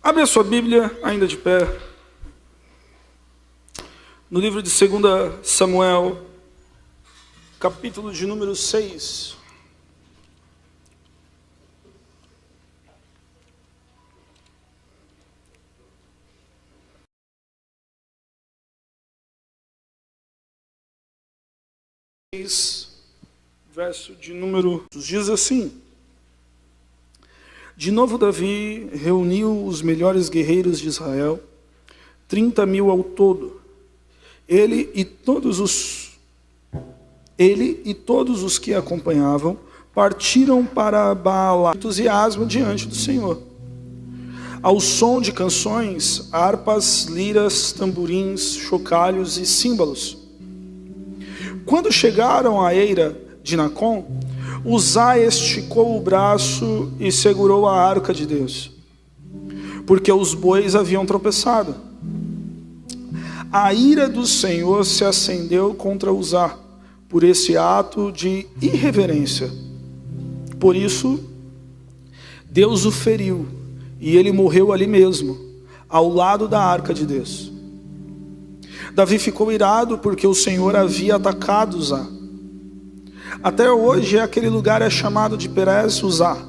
Abre a sua Bíblia, ainda de pé, no livro de 2 Samuel, capítulo de número 6. Verso de número... diz assim: De novo Davi reuniu os melhores guerreiros de Israel, 30.000 ao todo. Ele e todos os que acompanhavam partiram para Baal, entusiasmo diante do Senhor, ao som de canções, harpas, liras, tamborins, chocalhos e símbolos. Quando chegaram à eira de Nacon, Uzá esticou o braço e segurou a arca de Deus, porque os bois haviam tropeçado. A ira do Senhor se acendeu contra Uzá por esse ato de irreverência. Por isso, Deus o feriu e ele morreu ali mesmo, ao lado da arca de Deus. Davi ficou irado porque o Senhor havia atacado Uzá. Até hoje aquele lugar é chamado de Perez Uzá.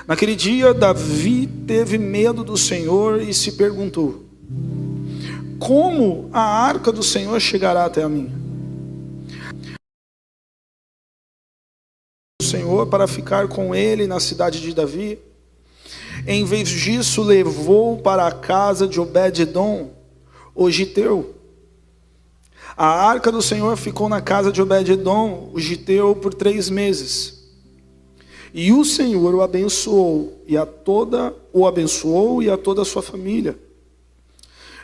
Naquele dia Davi teve medo do Senhor e se perguntou: como a arca do Senhor chegará até a mim? O Senhor para ficar com ele na cidade de Davi. Em vez disso levou para a casa de Obed-edom, o giteu. A arca do Senhor ficou na casa de Obed-edom, o giteu, por 3 meses. E o Senhor o abençoou e a toda a sua família.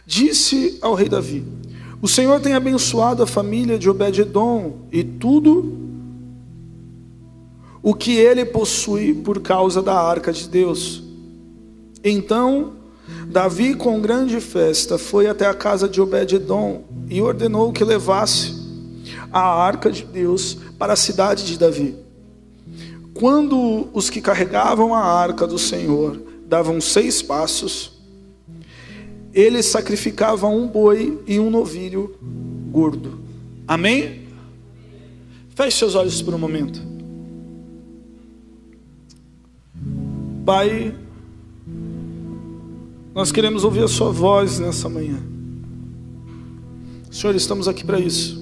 Disse ao rei Davi: o Senhor tem abençoado a família de Obed-edom e tudo o que ele possui por causa da arca de Deus. Então Davi, com grande festa, foi até a casa de Obed-edom e ordenou que levasse a arca de Deus para a cidade de Davi. Quando os que carregavam a arca do Senhor davam 6 passos, eles sacrificavam um boi e um novilho gordo. Amém? Feche seus olhos por um momento. Pai, nós queremos ouvir a sua voz nessa manhã. Senhor, estamos aqui para isso.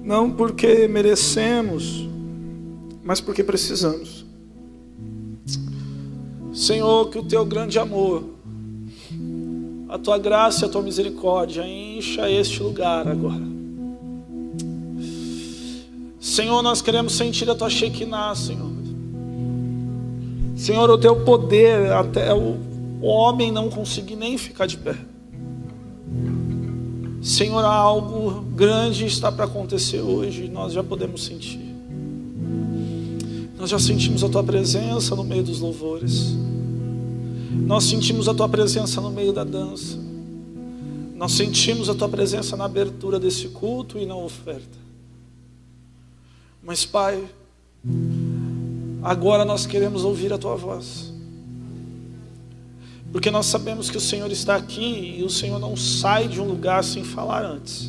Não porque merecemos, mas porque precisamos. Senhor, que o teu grande amor, a tua graça e a tua misericórdia encha este lugar agora. Senhor, nós queremos sentir a tua Shekinah, Senhor. Senhor, o teu poder até o homem não conseguir nem ficar de pé. Senhor, algo grande está para acontecer hoje, nós já podemos sentir. Nós já sentimos a tua presença no meio dos louvores. Nós sentimos a tua presença no meio da dança. Nós sentimos a tua presença na abertura desse culto e na oferta. Mas, Pai, agora nós queremos ouvir a tua voz. Porque nós sabemos que o Senhor está aqui e o Senhor não sai de um lugar sem falar antes.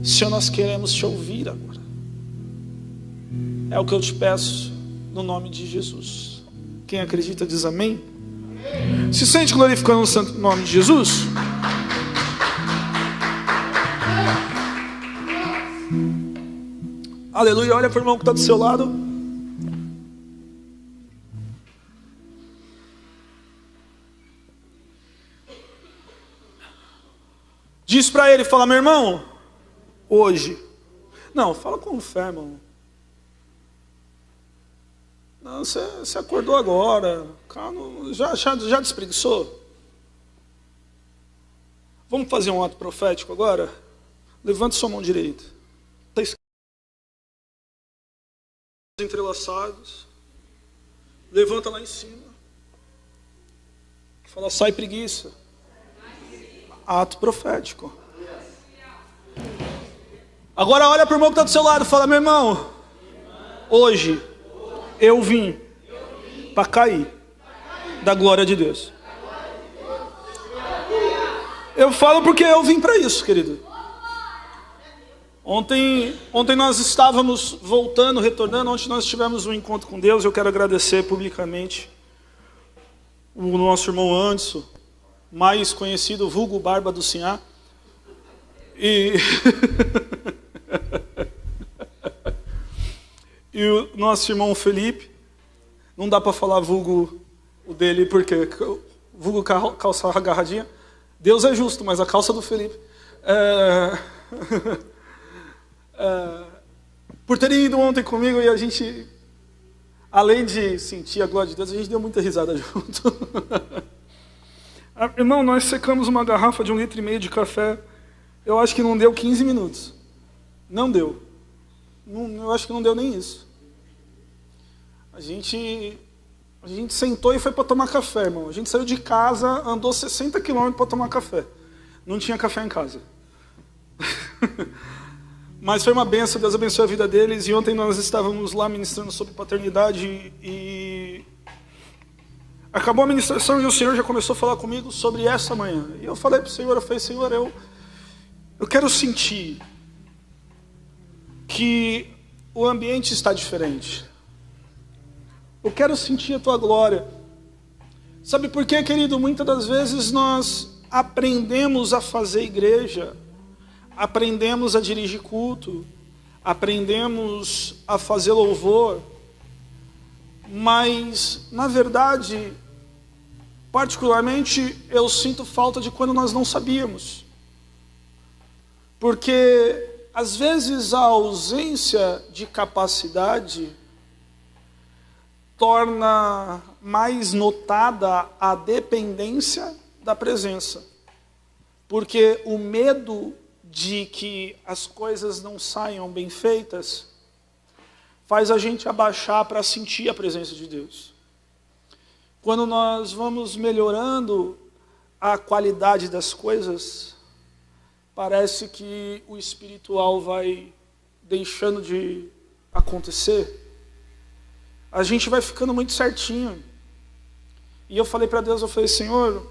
Senhor, nós queremos te ouvir agora. É o que eu te peço no nome de Jesus. Quem acredita diz amém. Se sente glorificando o santo nome de Jesus? Aleluia. Olha para o irmão que está do seu lado. Diz para ele, fala: meu irmão, hoje. Não, fala com fé, irmão. Não, você acordou agora. Calma, já despreguiçou? Vamos fazer um ato profético agora? Levante sua mão direita. Está entrelaçados. Levanta lá em cima. Fala: sai preguiça. Ato profético. Agora olha para o irmão que está do seu lado e fala: meu irmão, hoje eu vim para cair. da glória de Deus. Eu falo porque eu vim para isso, querido. Ontem nós estávamos voltando, retornando. Ontem nós tivemos um encontro com Deus. Eu quero agradecer publicamente o nosso irmão Anderson, mais conhecido, vulgo Barba do Sinhá. E e o nosso irmão Felipe. Não dá para falar vulgo o dele, porque vulgo calça agarradinha. Deus é justo, mas a calça do Felipe. Por terem ido ontem comigo e a gente, além de sentir a glória de Deus, a gente deu muita risada junto. Irmão, nós secamos uma garrafa de 1,5 litro de café. Eu acho que não deu 15 minutos. Não deu. Eu acho que não deu nem isso. A gente sentou e foi para tomar café, irmão. A gente saiu de casa, andou 60 quilômetros para tomar café. Não tinha café em casa. Mas foi uma bênção, Deus abençoe a vida deles. E ontem nós estávamos lá ministrando sobre paternidade e acabou a ministração e o Senhor já começou a falar comigo sobre essa manhã. E eu falei para o Senhor, eu falei, Senhor, eu quero sentir que o ambiente está diferente. Eu quero sentir a Tua glória. Sabe por quê, querido? Muitas das vezes nós aprendemos a fazer igreja, aprendemos a dirigir culto, aprendemos a fazer louvor, mas, na verdade, particularmente, eu sinto falta de quando nós não sabíamos. Porque, às vezes, a ausência de capacidade torna mais notada a dependência da presença. Porque o medo de que as coisas não saiam bem feitas faz a gente abaixar para sentir a presença de Deus. Quando nós vamos melhorando a qualidade das coisas, parece que o espiritual vai deixando de acontecer. A gente vai ficando muito certinho. E eu falei para Deus, eu falei, Senhor,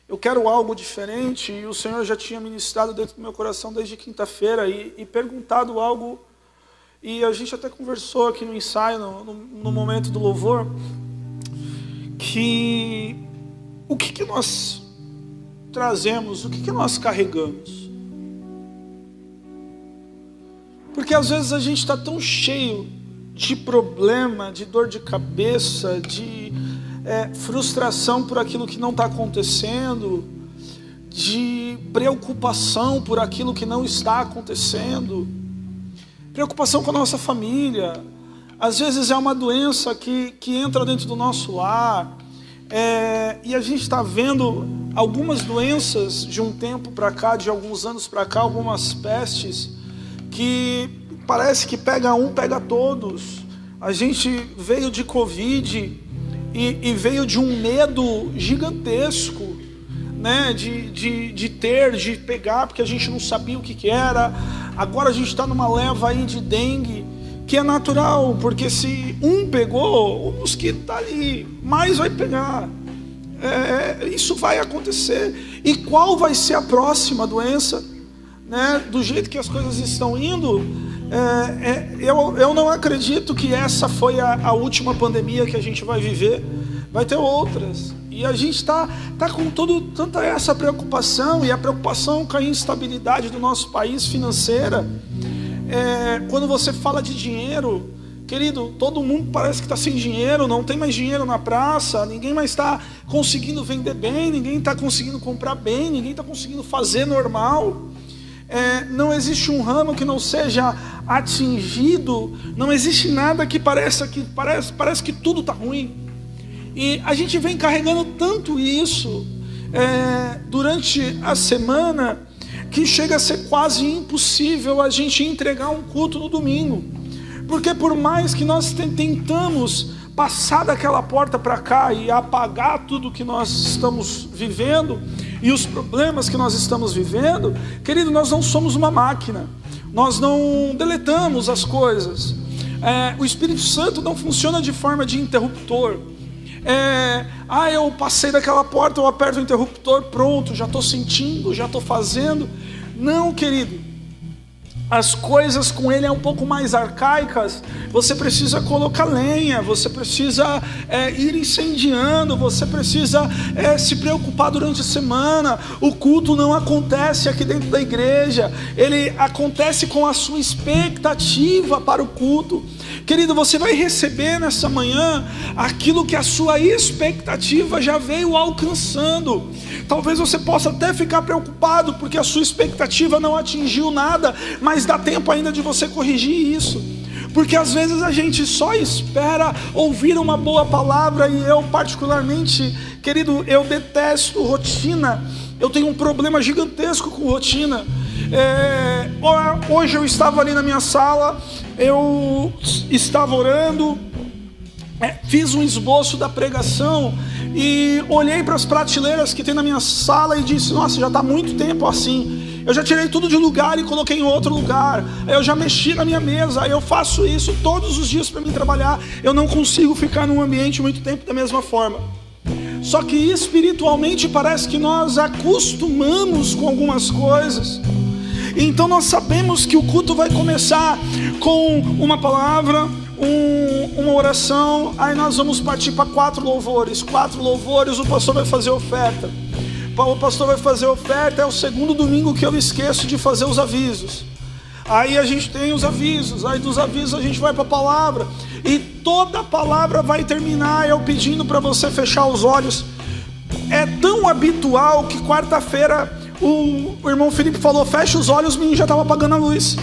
eu quero algo diferente. E o Senhor já tinha ministrado dentro do meu coração desde quinta-feira e perguntado algo. E a gente até conversou aqui no ensaio, no momento do louvor, que o que nós trazemos, o que nós carregamos. Porque às vezes a gente está tão cheio de problema, de dor de cabeça, de frustração por aquilo que não está acontecendo, de preocupação por aquilo que não está acontecendo, preocupação com a nossa família. Às vezes é uma doença que entra dentro do nosso lar, e a gente está vendo algumas doenças de um tempo para cá, de alguns anos para cá, algumas pestes, que parece que pega um, pega todos. A gente veio de Covid e veio de um medo gigantesco, né? de pegar, porque a gente não sabia o que era. Agora a gente está numa leva aí de dengue, que é natural, porque se um pegou, o mosquito está ali, mais vai pegar. Isso vai acontecer. E qual vai ser a próxima doença? Né? Do jeito que as coisas estão indo, eu não acredito que essa foi a última pandemia que a gente vai viver. Vai ter outras. E a gente está com tanta essa preocupação, e a preocupação com a instabilidade do nosso país financeira. Quando você fala de dinheiro, querido, todo mundo parece que está sem dinheiro, não tem mais dinheiro na praça, ninguém mais está conseguindo vender bem, ninguém está conseguindo comprar bem, ninguém está conseguindo fazer normal. Não existe um ramo que não seja atingido, não existe nada que parece que tudo está ruim. E a gente vem carregando tanto isso durante a semana, que chega a ser quase impossível a gente entregar um culto no domingo. Porque por mais que nós tentamos passar daquela porta para cá e apagar tudo que nós estamos vivendo e os problemas que nós estamos vivendo, querido, nós não somos uma máquina, nós não deletamos as coisas. O Espírito Santo não funciona de forma de interruptor. eu passei daquela porta, eu aperto o interruptor, pronto, já estou sentindo, já estou fazendo. Não, querido. As coisas com ele é um pouco mais arcaicas. Você precisa colocar lenha, você precisa ir incendiando, você precisa se preocupar durante a semana. O culto não acontece aqui dentro da igreja, ele acontece com a sua expectativa para o culto. Querido, você vai receber nessa manhã aquilo que a sua expectativa já veio alcançando. Talvez você possa até ficar preocupado porque a sua expectativa não atingiu nada, mas dá tempo ainda de você corrigir isso. Porque às vezes a gente só espera ouvir uma boa palavra, e eu particularmente, querido, eu detesto rotina. Eu tenho um problema gigantesco com rotina. Hoje eu estava ali na minha sala, eu estava orando, fiz um esboço da pregação e olhei para as prateleiras que tem na minha sala e disse: nossa, já está muito tempo assim. Eu já tirei tudo de lugar e coloquei em outro lugar. Eu já mexi na minha mesa. Eu faço isso todos os dias para mim trabalhar. Eu não consigo ficar num ambiente muito tempo da mesma forma. Só que espiritualmente parece que nós acostumamos com algumas coisas. Então nós sabemos que o culto vai começar com uma palavra, uma oração. Aí nós vamos partir para 4 louvores. 4 louvores, o pastor vai fazer oferta. O pastor vai fazer oferta, é o segundo domingo que eu esqueço de fazer os avisos. Aí a gente tem os avisos, aí dos avisos a gente vai para a palavra. E toda a palavra vai terminar eu pedindo para você fechar os olhos. É tão habitual que quarta-feira o irmão Felipe falou: fecha os olhos, o menino já estava apagando a luz.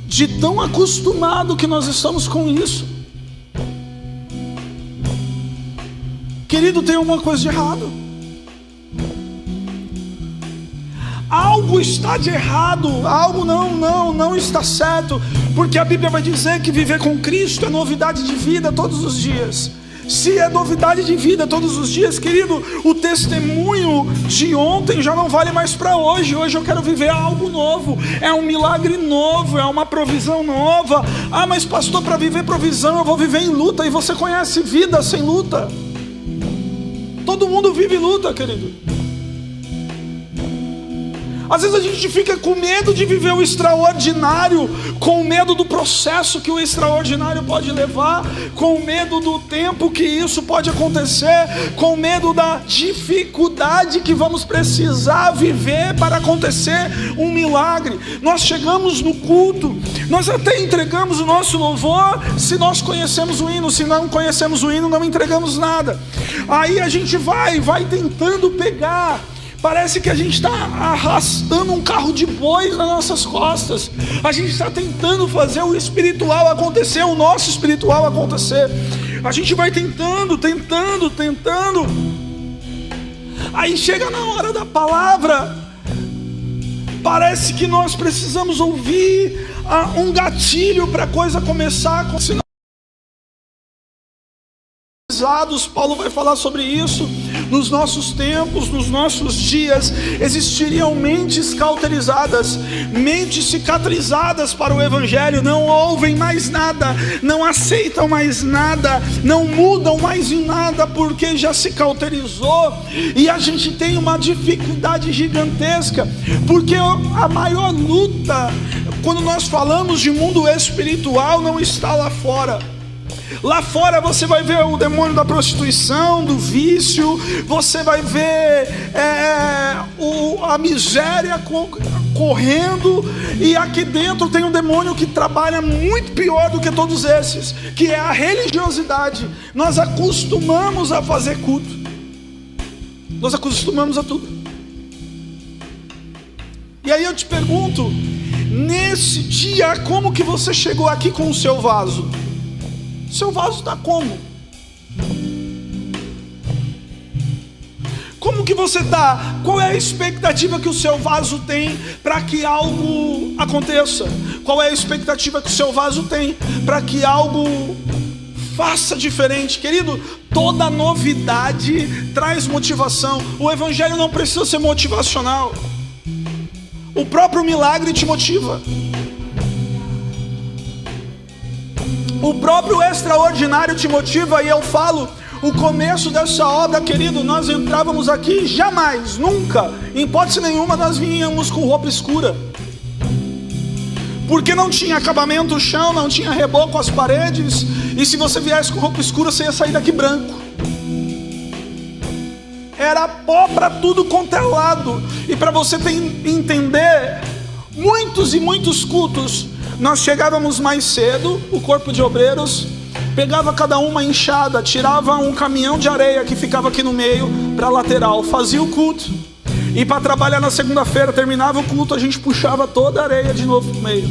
De tão acostumado que nós estamos com isso. Querido, tem alguma coisa de errado. Algo está de errado, algo não está certo, porque a Bíblia vai dizer que viver com Cristo é novidade de vida todos os dias. Se é novidade de vida todos os dias, querido, o testemunho de ontem já não vale mais para hoje. Hoje eu quero viver algo novo, é um milagre novo, é uma provisão nova. Ah, mas pastor, para viver provisão eu vou viver em luta. E você conhece vida sem luta? Todo mundo vive luta, querido. Às vezes a gente fica com medo de viver o extraordinário, com medo do processo que o extraordinário pode levar, com medo do tempo que isso pode acontecer, com medo da dificuldade que vamos precisar viver para acontecer um milagre. Nós chegamos no culto, nós até entregamos o nosso louvor se nós conhecemos o hino. Se não conhecemos o hino, não entregamos nada. Aí a gente vai tentando pegar. Parece que a gente está arrastando um carro de boi nas nossas costas. A gente está tentando fazer o espiritual acontecer, o nosso espiritual acontecer. A gente vai tentando. Aí chega na hora da palavra, parece que nós precisamos ouvir um gatilho para a coisa começar. Paulo vai falar sobre isso. Nos nossos tempos, nos nossos dias, existiriam mentes cauterizadas, mentes cicatrizadas para o evangelho. Não ouvem mais nada, não aceitam mais nada, não mudam mais em nada, porque já se cauterizou. E a gente tem uma dificuldade gigantesca, porque a maior luta, quando nós falamos de mundo espiritual, não está lá fora. Lá fora você vai ver o demônio da prostituição, do vício, você vai ver a miséria correndo, e aqui dentro tem um demônio que trabalha muito pior do que todos esses, que é a religiosidade. Nós acostumamos a fazer culto, nós acostumamos a tudo. E aí eu te pergunto, nesse dia, como que você chegou aqui com o seu vaso? Seu vaso está como? Como que você está? Qual é a expectativa que o seu vaso tem para que algo aconteça? Qual é a expectativa que o seu vaso tem para que algo faça diferente? Querido, toda novidade traz motivação. O evangelho não precisa ser motivacional. O próprio milagre te motiva. O próprio extraordinário te motiva. E eu falo, O começo dessa obra, querido, nós entrávamos aqui, jamais, nunca, em hipótese nenhuma, nós vinhamos com roupa escura. Porque não tinha acabamento no chão, não tinha reboco às paredes. E se você viesse com roupa escura, você ia sair daqui branco. Era pó para tudo quanto é lado. E para você entender, muitos e muitos cultos, nós chegávamos mais cedo, o corpo de obreiros pegava cada uma enxada, tirava um caminhão de areia que ficava aqui no meio para a lateral, fazia o culto. E para trabalhar na segunda-feira, terminava o culto, a gente puxava toda a areia de novo para o meio.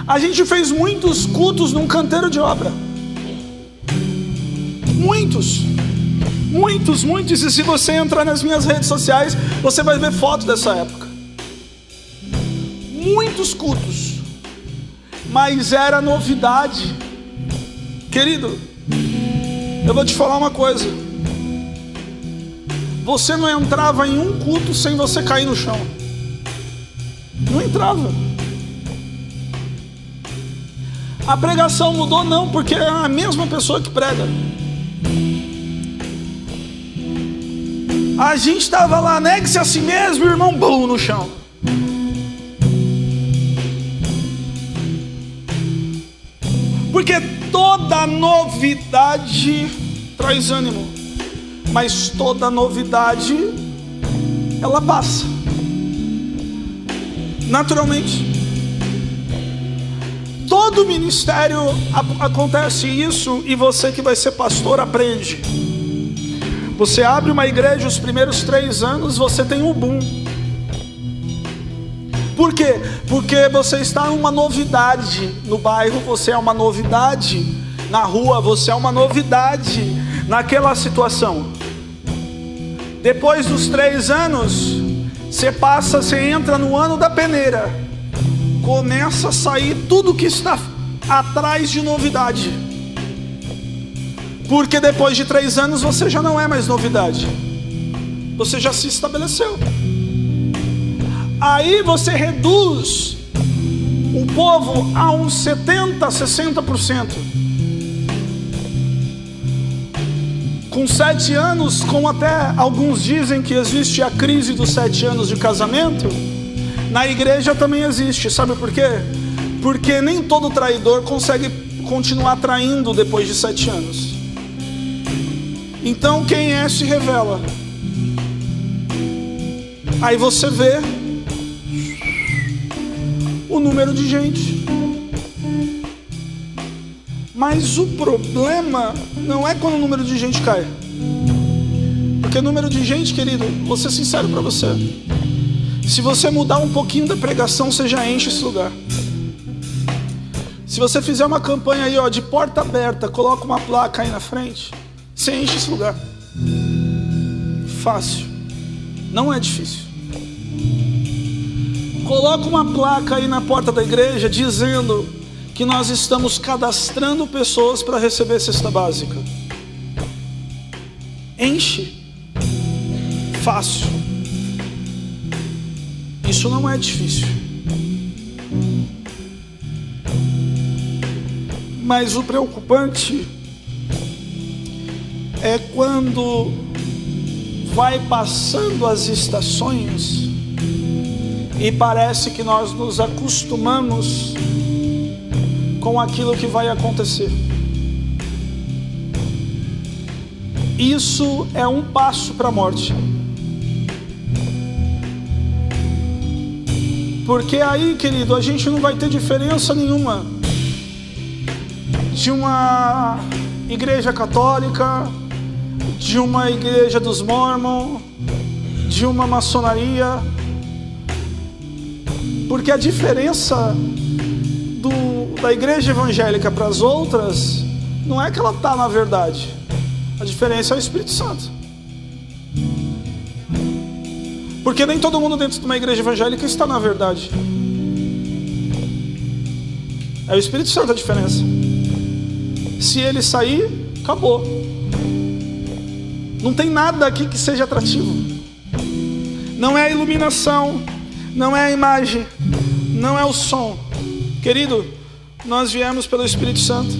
A gente fez muitos cultos num canteiro de obra. Muitos. E se você entrar nas minhas redes sociais, você vai ver fotos dessa época. Muitos cultos. Mas era novidade. Querido, eu vou te falar uma coisa. Você não entrava em um culto sem você cair no chão. Não entrava. A pregação mudou não, porque é a mesma pessoa que prega. A gente estava lá, negue-se a si mesmo, irmão, bum, no chão. Porque toda novidade traz ânimo. Mas toda novidade, ela passa. Naturalmente. Todo ministério acontece isso. E você que vai ser pastor aprende. Você abre uma igreja, os primeiros 3 anos você tem um boom. Por quê? Porque você está uma novidade no bairro, você é uma novidade na rua, você é uma novidade naquela situação. Depois dos 3 anos, você entra no ano da peneira. Começa a sair tudo que está atrás de novidade. Porque depois de 3 anos você já não é mais novidade. Você já se estabeleceu. Aí você reduz o povo a uns 70%, 60%. Com 7 anos, como até alguns dizem que existe a crise dos 7 anos de casamento, na igreja também existe. Sabe por quê? Porque nem todo traidor consegue continuar traindo depois de 7 anos. Então quem é se revela. Aí você vê o número de gente. Mas o problema não é quando o número de gente cai. Porque o número de gente, querido, vou ser sincero para você. Se você mudar um pouquinho da pregação, você já enche esse lugar. Se você fizer uma campanha aí, ó, de porta aberta, coloca uma placa aí na frente, você enche esse lugar. Fácil. Não é difícil. Coloca uma placa aí na porta da igreja dizendo que nós estamos cadastrando pessoas para receber cesta básica. Enche. Fácil. Isso não é difícil. Mas o preocupante é quando vai passando as estações e parece que nós nos acostumamos com aquilo que vai acontecer. Isso é um passo para a morte. Porque aí, querido, a gente não vai ter diferença nenhuma de uma igreja católica, de uma igreja dos Mormon, de uma maçonaria. Porque a diferença da igreja evangélica para as outras não é que ela está na verdade. A diferença é o Espírito Santo. Porque nem todo mundo dentro de uma igreja evangélica está na verdade. É o Espírito Santo a diferença. Se ele sair, acabou. Não tem nada aqui que seja atrativo. Não é a iluminação, não é a imagem, não é o som. Querido, nós viemos pelo Espírito Santo.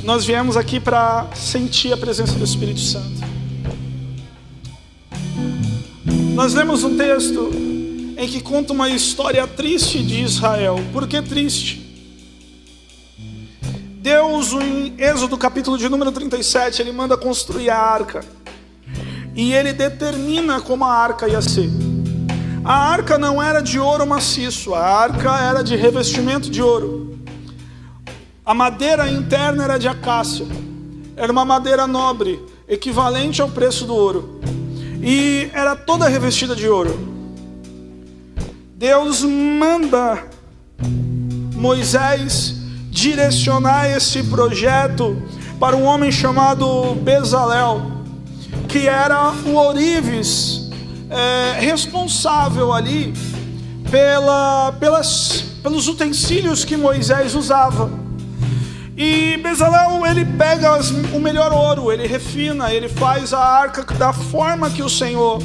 nós viemos aqui para sentir a presença do Espírito Santo. Nós lemos um texto em que conta uma história triste de Israel. Por que triste? Deus, em Êxodo capítulo de número 37, ele manda construir a arca. E ele determina como a arca ia ser. A arca não era de ouro maciço, a arca era de revestimento de ouro. A madeira interna era de acácia. Era uma madeira nobre, equivalente ao preço do ouro. E era toda revestida de ouro. Deus manda Moisés direcionar esse projeto para um homem chamado Bezalel, que era o ourives responsável ali pelos utensílios que Moisés usava. E Bezalel, ele pega o melhor ouro, ele refina, ele faz a arca da forma que o Senhor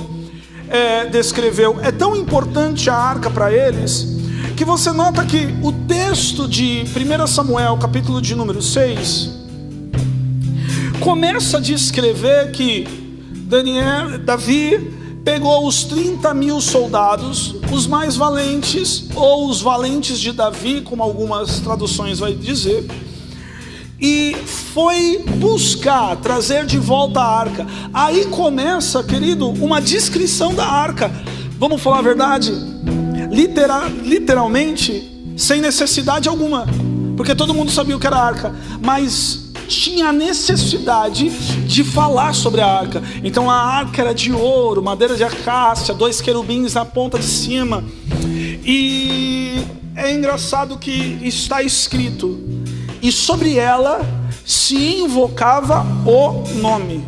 descreveu. É tão importante a arca para eles, que você nota que o texto de 1 Samuel, capítulo de número 6, começa a descrever que Davi pegou os 30.000 soldados, os mais valentes, ou os valentes de Davi, como algumas traduções vai dizer, e foi buscar, trazer de volta a arca. Aí começa, querido, uma descrição da arca. Vamos falar a verdade? Literalmente, sem necessidade alguma, porque todo mundo sabia o que era a arca, mas tinha necessidade de falar sobre a arca. Então a arca era de ouro, madeira de acácia, 2 querubins na ponta de cima. E é engraçado que está escrito: e sobre ela se invocava o nome.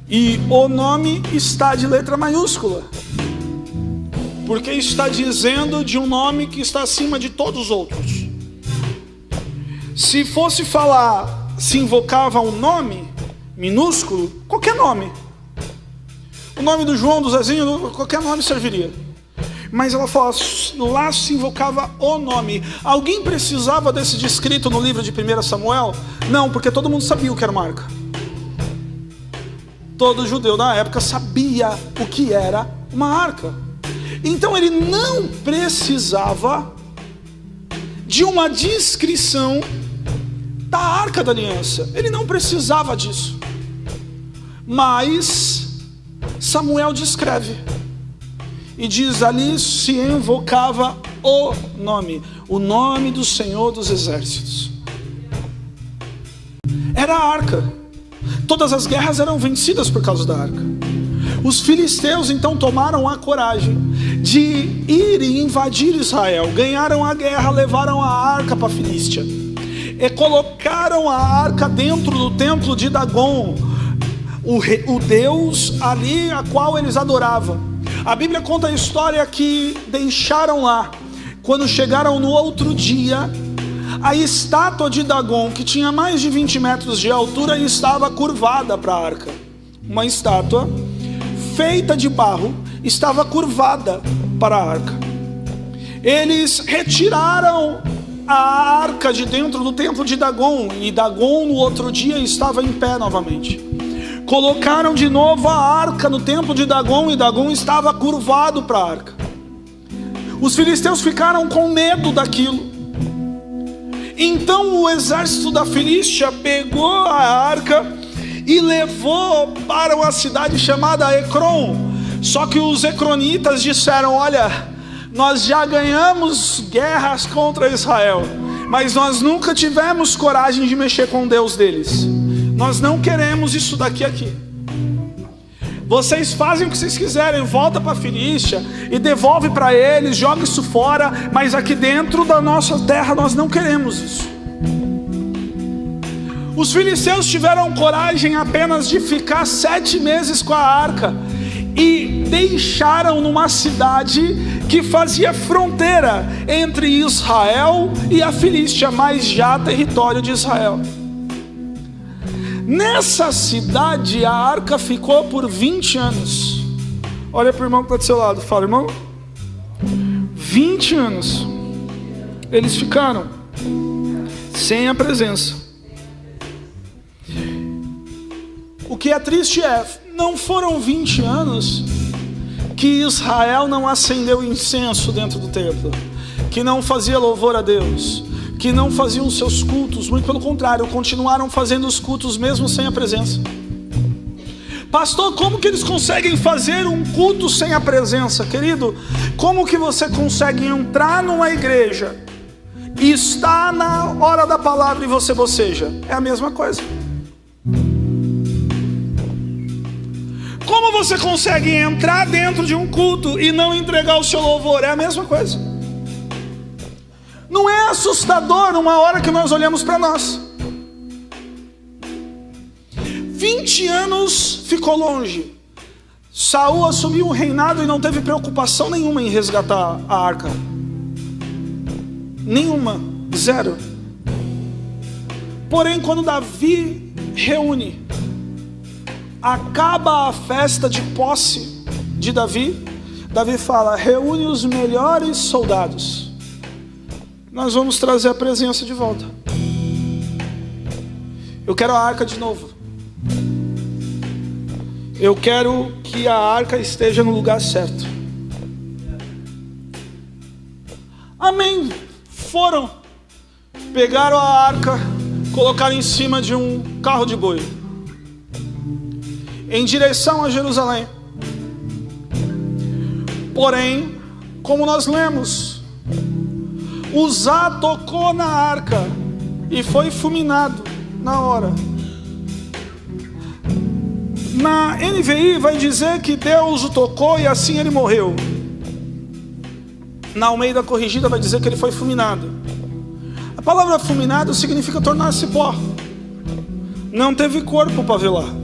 E o nome está de letra maiúscula, porque está dizendo de um nome que está acima de todos os outros. Se fosse falar, se invocava um nome minúsculo, qualquer nome. O nome do João, do Zezinho, qualquer nome serviria. Mas ela fala, lá se invocava o nome. Alguém precisava desse descrito no livro de 1 Samuel? Não, porque todo mundo sabia o que era uma arca. Todo judeu na época sabia o que era uma arca. Então ele não precisava de uma descrição da arca da aliança. Ele não precisava disso. Mas Samuel descreve. E diz, ali se invocava o nome do Senhor dos Exércitos. Era a arca. Todas as guerras eram vencidas por causa da arca. Os filisteus então tomaram a coragem de ir e invadir Israel. Ganharam a guerra, levaram a arca para a Filístia. E colocaram a arca dentro do templo de Dagon, o deus ali a qual eles adoravam. A Bíblia conta a história que deixaram lá. Quando chegaram no outro dia, a estátua de Dagon, que tinha mais de 20 metros de altura, estava curvada para a arca. Uma estátua feita de barro estava curvada para a arca. Eles retiraram a arca de dentro do templo de Dagon, e Dagon no outro dia estava em pé novamente. Colocaram de novo a arca no templo de Dagon, e Dagon estava curvado para a arca. Os filisteus ficaram com medo daquilo. Então o exército da Filístia pegou a arca e levou para uma cidade chamada Ecrom. Só que os ecronitas disseram, olha, nós já ganhamos guerras contra Israel, mas nós nunca tivemos coragem de mexer com o Deus deles. Nós não queremos isso daqui aqui. Vocês fazem o que vocês quiserem, volta para a Filístia e devolve para eles, joga isso fora, mas aqui dentro da nossa terra nós não queremos isso. Os filisteus tiveram coragem apenas de ficar 7 meses com a arca e deixaram numa cidade que fazia fronteira entre Israel e a Filístia, mas já território de Israel. Nessa cidade a arca ficou por 20 anos. Olha para o irmão que está do seu lado, fala, irmão, 20 anos eles ficaram sem a presença. O que é triste não foram 20 anos que Israel não acendeu incenso dentro do templo, que não fazia louvor a Deus, que não faziam os seus cultos. Muito pelo contrário, continuaram fazendo os cultos mesmo sem a presença. Pastor, como que eles conseguem fazer um culto sem a presença? Querido, como que você consegue entrar numa igreja e estar na hora da palavra e você boceja? É a mesma coisa. Como você consegue entrar dentro de um culto e não entregar o seu louvor? É a mesma coisa. Não é assustador uma hora que nós olhamos para nós? 20 anos ficou longe. Saul assumiu o reinado e não teve preocupação nenhuma em resgatar a arca. Nenhuma, zero. Porém, quando Davi reúne, acaba a festa de posse de Davi, Davi fala: reúne os melhores soldados, nós vamos trazer a presença de volta. Eu quero a arca de novo. Eu quero que a arca esteja no lugar certo. Amém. Foram, pegaram a arca, colocaram em cima de um carro de boi, em direção a Jerusalém. Porém, como nós lemos, Uzá tocou na arca e foi fulminado na hora. Na NVI vai dizer que Deus o tocou e assim ele morreu. Na Almeida Corrigida vai dizer que ele foi fulminado. A palavra fulminado significa tornar-se pó. Não teve corpo para velar.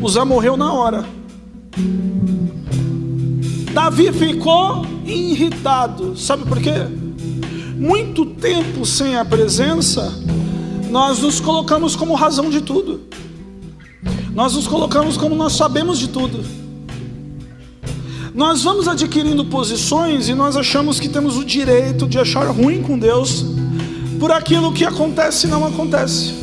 Uzá morreu na hora. Davi ficou irritado. Sabe por quê? Muito tempo sem a presença, nós nos colocamos como razão de tudo. Nós nos colocamos como nós sabemos de tudo. Nós vamos adquirindo posições e nós achamos que temos o direito de achar ruim com Deus por aquilo que acontece e não acontece.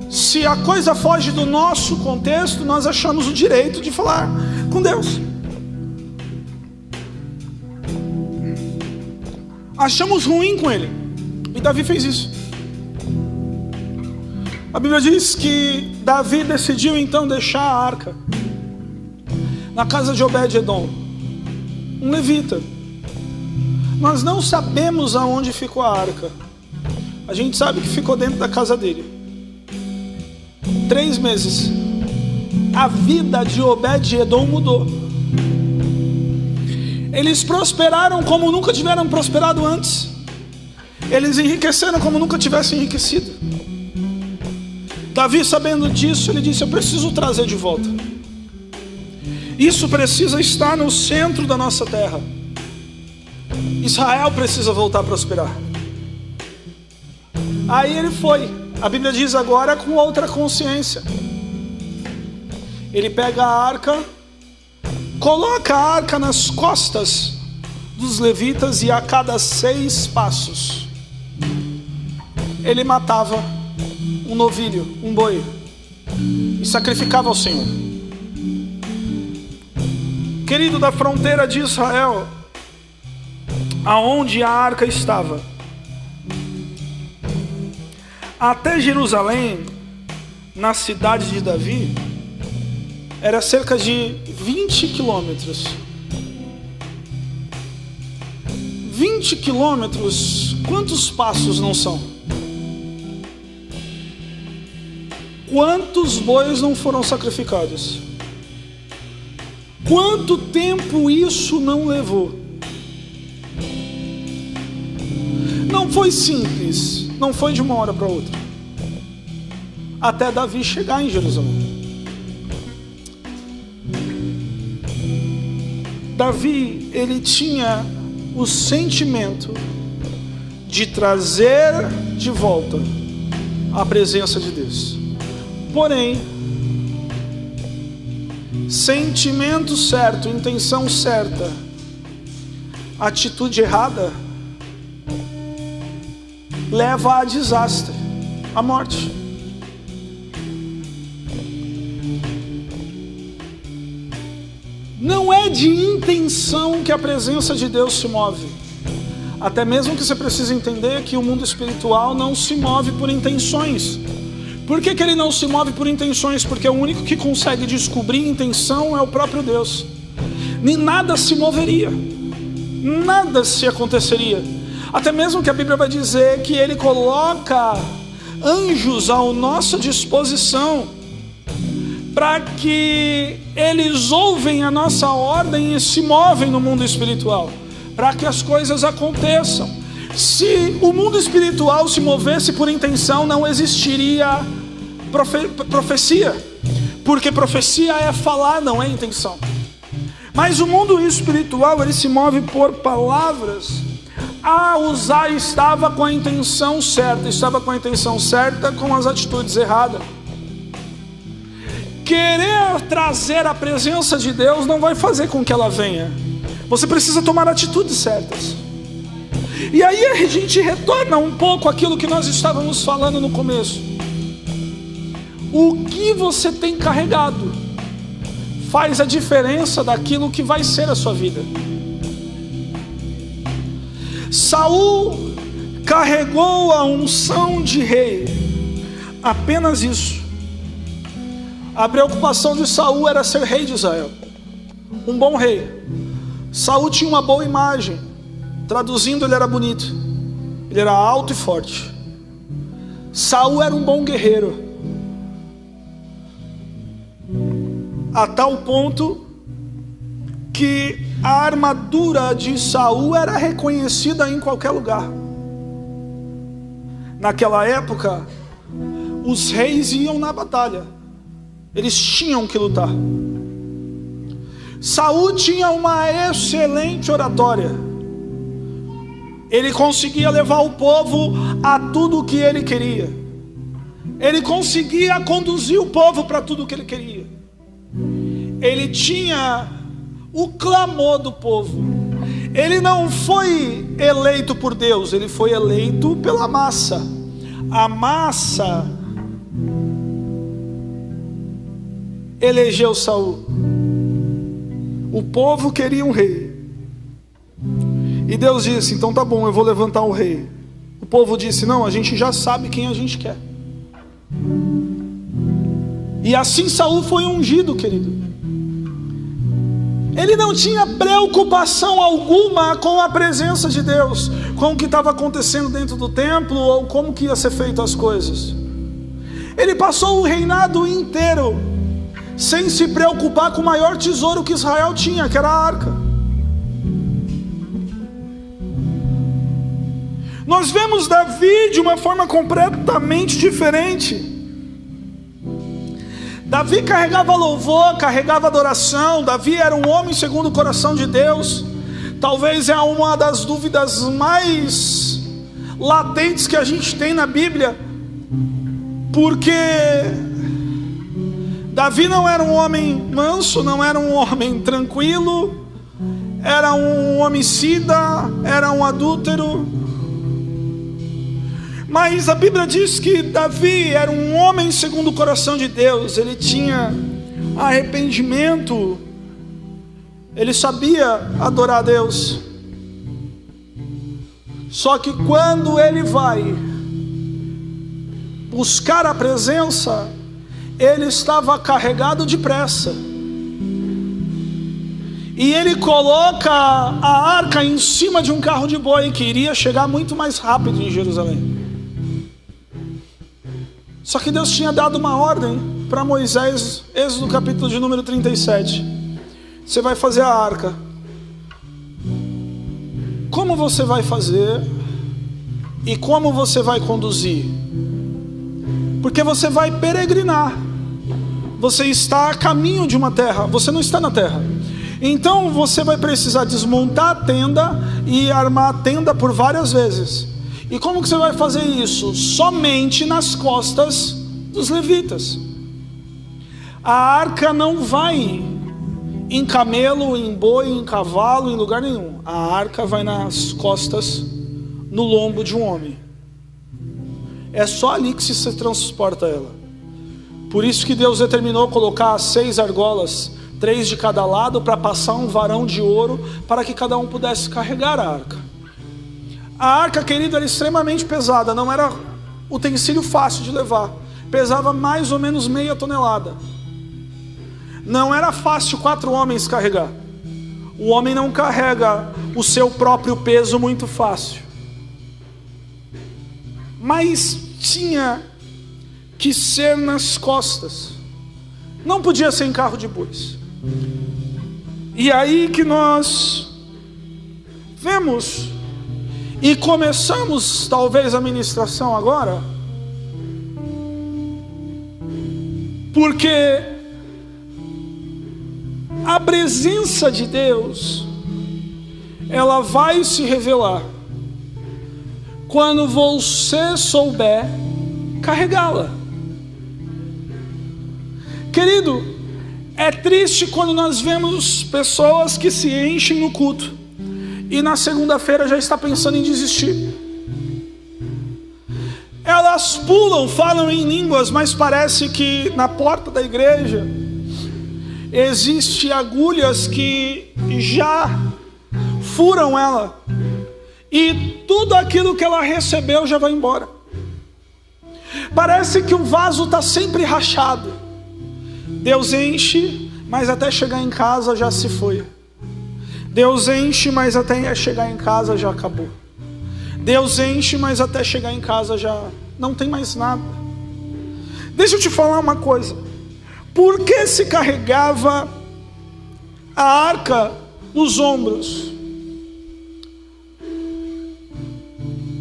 Se a coisa foge do nosso contexto, nós achamos o direito de falar com Deus. Achamos ruim com Ele. E Davi fez isso. A Bíblia diz que Davi decidiu então deixar a arca na casa de Obed-Edom, um levita. Nós não sabemos aonde ficou a arca. A gente sabe que ficou dentro da casa dele. 3 meses. A vida de Obed-Edom mudou. Eles prosperaram como nunca tiveram prosperado antes. Eles enriqueceram como nunca tivessem enriquecido. Davi, sabendo disso, ele disse: eu preciso trazer de volta. Isso precisa estar no centro da nossa terra. Israel precisa voltar a prosperar. Aí ele foi. A Bíblia diz agora com outra consciência. Ele pega a arca, coloca a arca nas costas dos levitas e a cada 6 passos ele matava um novilho, um boi, e sacrificava ao Senhor. Querido, da fronteira de Israel, aonde a arca estava, até Jerusalém, na cidade de Davi, era cerca de 20 quilômetros. 20 quilômetros, quantos passos não são? Quantos bois não foram sacrificados? Quanto tempo isso não levou? Não foi simples, não foi de uma hora para outra, até Davi chegar em Jerusalém. Davi, ele tinha o sentimento de trazer de volta a presença de Deus. Porém, sentimento certo, intenção certa, atitude errada, leva a desastre, a morte. Não é de intenção que a presença de Deus se move. Até mesmo que você precise entender que o mundo espiritual não se move por intenções. Por que ele não se move por intenções? Porque o único que consegue descobrir intenção é o próprio Deus. Nem nada se moveria, nada se aconteceria. Até mesmo que a Bíblia vai dizer que Ele coloca anjos à nossa disposição para que eles ouvem a nossa ordem e se movem no mundo espiritual, para que as coisas aconteçam. Se o mundo espiritual se movesse por intenção, não existiria profecia, porque profecia é falar, não é intenção. Mas o mundo espiritual, ele se move por palavras. Uzá estava com a intenção certa com as atitudes erradas. Querer trazer a presença de Deus não vai fazer com que ela venha. Você precisa tomar atitudes certas. E aí a gente retorna um pouco àquilo que nós estávamos falando no começo. O que você tem carregado faz a diferença daquilo que vai ser a sua vida. Saul carregou a unção de rei, apenas isso. A preocupação de Saul era ser rei de Israel, um bom rei. Saul tinha uma boa imagem, traduzindo, ele era bonito, ele era alto e forte. Saul era um bom guerreiro, a tal ponto que a armadura de Saul era reconhecida em qualquer lugar. Naquela época, os reis iam na batalha, eles tinham que lutar. Saul tinha uma excelente oratória, ele conseguia levar o povo a tudo o que ele queria, ele conseguia conduzir o povo para tudo o que ele queria. Ele tinha o clamor do povo. Ele não foi eleito por Deus, ele foi eleito pela massa. A massa elegeu Saul. O povo queria um rei. E Deus disse: então tá bom, eu vou levantar um rei. O povo disse: não, a gente já sabe quem a gente quer. E assim Saul foi ungido, querido. Ele não tinha preocupação alguma com a presença de Deus, com o que estava acontecendo dentro do templo, ou como que ia ser feito as coisas. Ele passou o reinado inteiro sem se preocupar com o maior tesouro que Israel tinha, que era a arca. Nós vemos Davi de uma forma completamente diferente. Davi carregava louvor, carregava adoração. Davi era um homem segundo o coração de Deus. Talvez é uma das dúvidas mais latentes que a gente tem na Bíblia, porque Davi não era um homem manso, não era um homem tranquilo, era um homicida, era um adúltero. Mas a Bíblia diz que Davi era um homem segundo o coração de Deus. Ele tinha arrependimento, ele sabia adorar a Deus. Só que quando ele vai buscar a presença, ele estava carregado de pressa. E ele coloca a arca em cima de um carro de boi que iria chegar muito mais rápido em Jerusalém. Só que Deus tinha dado uma ordem para Moisés, Êxodo capítulo de número 37. Você vai fazer a arca. Como você vai fazer e como você vai conduzir? Porque você vai peregrinar. Você está a caminho de uma terra, você não está na terra. Então você vai precisar desmontar a tenda e armar a tenda por várias vezes. E como que você vai fazer isso? Somente nas costas dos levitas. A arca não vai em camelo, em boi, em cavalo, em lugar nenhum. A arca vai nas costas, no lombo de um homem. é só ali que se transporta ela. Por isso que Deus determinou colocar 6 argolas, 3 de cada lado, para passar um varão de ouro, para que cada um pudesse carregar a arca. A arca, querido, era extremamente pesada, não era utensílio fácil de levar. Pesava mais ou menos meia tonelada. Não era fácil 4 homens carregar. O homem não carrega o seu próprio peso muito fácil. Mas tinha que ser nas costas. Não podia ser em carro de bois. E aí que nós vemos e começamos talvez a ministração agora, porque a presença de Deus, ela vai se revelar quando você souber carregá-la. Querido, é triste quando nós vemos pessoas que se enchem no culto e na segunda-feira já está pensando em desistir. Elas pulam, falam em línguas, mas parece que na porta da igreja existem agulhas que já furam ela, e tudo aquilo que ela recebeu já vai embora. Parece que o vaso está sempre rachado. Deus enche, mas até chegar em casa já se foi. Deus enche, mas até chegar em casa já acabou. Deus enche, mas até chegar em casa já não tem mais nada. Deixa eu te falar uma coisa. Por que se carregava a arca nos ombros?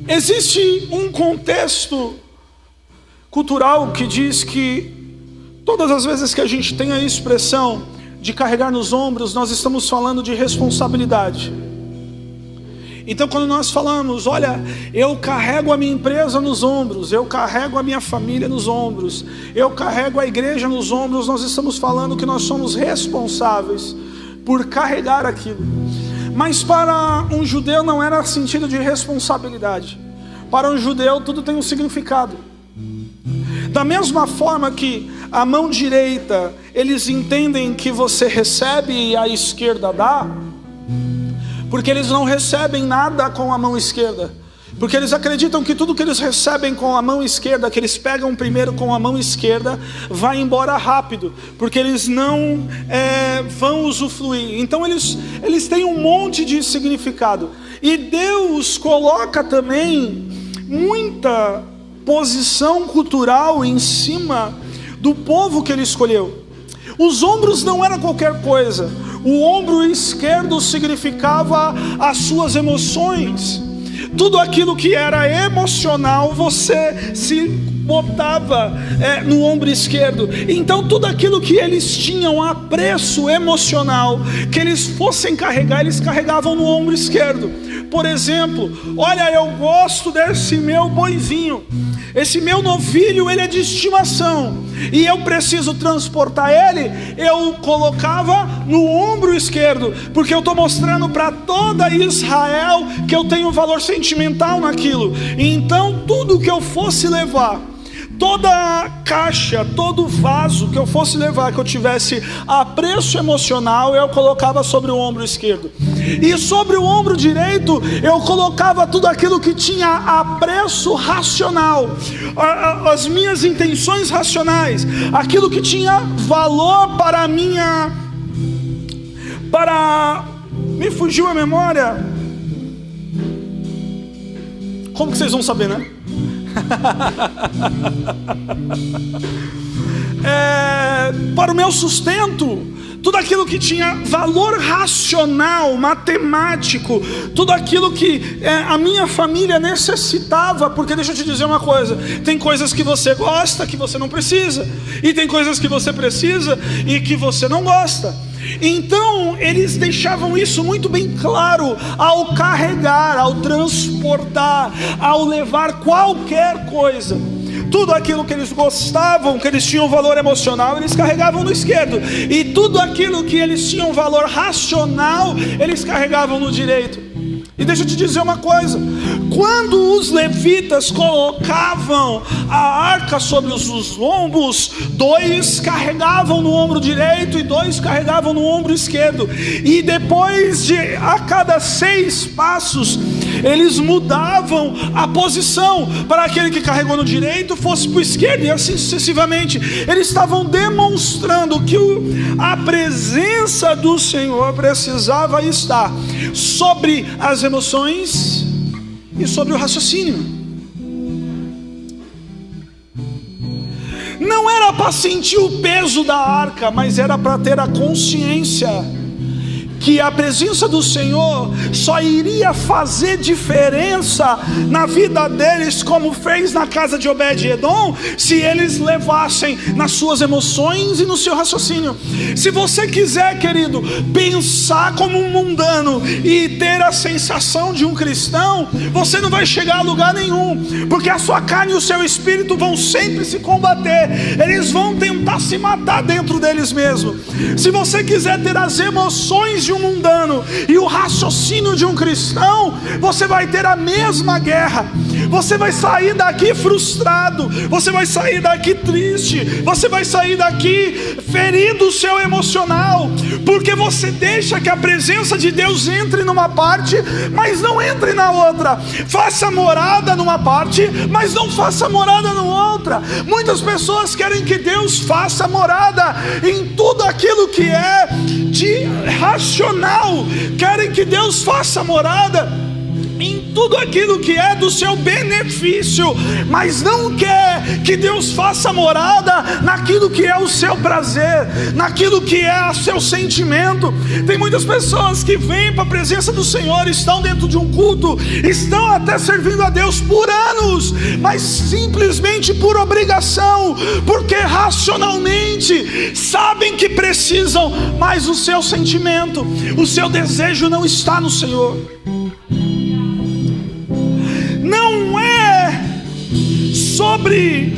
Existe um contexto cultural que diz que todas as vezes que a gente tem a expressão de carregar nos ombros, nós estamos falando de responsabilidade. Então quando nós falamos, olha, eu carrego a minha empresa nos ombros, eu carrego a minha família nos ombros, eu carrego a igreja nos ombros, nós estamos falando que nós somos responsáveis por carregar aquilo. Mas para um judeu não era sentido de responsabilidade. Para um judeu tudo tem um significado. Da mesma forma que a mão direita, eles entendem que você recebe e a esquerda dá, porque eles não recebem nada com a mão esquerda, porque eles acreditam que tudo que eles recebem com a mão esquerda, que eles pegam primeiro com a mão esquerda, vai embora rápido, porque eles não vão usufruir. Então eles têm um monte de significado, e Deus coloca também muita posição cultural em cima do povo que ele escolheu. Os ombros não era qualquer coisa. O ombro esquerdo significava as suas emoções. Tudo aquilo que era emocional, você se botava no ombro esquerdo. Então tudo aquilo que eles tinham apreço emocional, que eles fossem carregar, eles carregavam no ombro esquerdo. Por exemplo, olha, eu gosto desse meu boizinho, esse meu novilho, ele é de estimação, e eu preciso transportar ele, eu colocava no ombro esquerdo, porque eu estou mostrando para toda Israel que eu tenho valor sentimental naquilo. Então tudo que eu fosse levar, toda caixa, todo vaso que eu fosse levar, que eu tivesse apreço emocional, eu colocava sobre o ombro esquerdo. E sobre o ombro direito, eu colocava tudo aquilo que tinha apreço racional, as minhas intenções racionais, aquilo que tinha valor para a minha... Me fugiu a memória. Como que vocês vão saber, né? Para o meu sustento, tudo aquilo que tinha valor racional, matemático, tudo aquilo que a minha família necessitava. Porque deixa eu te dizer uma coisa, tem coisas que você gosta que você não precisa, e tem coisas que você precisa e que você não gosta. Então eles deixavam isso muito bem claro ao carregar, ao transportar, ao levar qualquer coisa. Tudo aquilo que eles gostavam, que eles tinham valor emocional, eles carregavam no esquerdo, e tudo aquilo que eles tinham valor racional, eles carregavam no direito. E deixa eu te dizer uma coisa: quando os levitas colocavam a arca sobre os ombros, 2 carregavam no ombro direito e 2 carregavam no ombro esquerdo. E depois de a cada 6 passos, eles mudavam a posição para aquele que carregou no direito fosse para o esquerdo, e assim sucessivamente. Eles estavam demonstrando que a presença do Senhor precisava estar sobre as emoções e sobre o raciocínio. Não era para sentir o peso da arca, mas era para ter a consciência que a presença do Senhor só iria fazer diferença na vida deles, como fez na casa de Obed-Edom, se eles levassem nas suas emoções e no seu raciocínio. Se você quiser, querido, pensar como um mundano e ter a sensação de um cristão, você não vai chegar a lugar nenhum, porque a sua carne e o seu espírito vão sempre se combater, eles vão tentar se matar dentro deles mesmos. Se você quiser ter as emoções de um mundano e o raciocínio de um cristão, você vai ter a mesma guerra. Você vai sair daqui frustrado, você vai sair daqui triste, você vai sair daqui ferindo o seu emocional, porque você deixa que a presença de Deus entre numa parte, mas não entre na outra. Faça morada numa parte, mas não faça morada na outra. Muitas pessoas querem que Deus faça morada em tudo aquilo que é de racional, querem que Deus faça morada em tudo aquilo que é do seu benefício, mas não quer que Deus faça morada naquilo que é o seu prazer, naquilo que é o seu sentimento. Tem muitas pessoas que vêm para a presença do Senhor, estão dentro de um culto, estão até servindo a Deus por anos, mas simplesmente por obrigação, porque racionalmente sabem que precisam, mas o seu sentimento, o seu desejo não está no Senhor. Não é sobre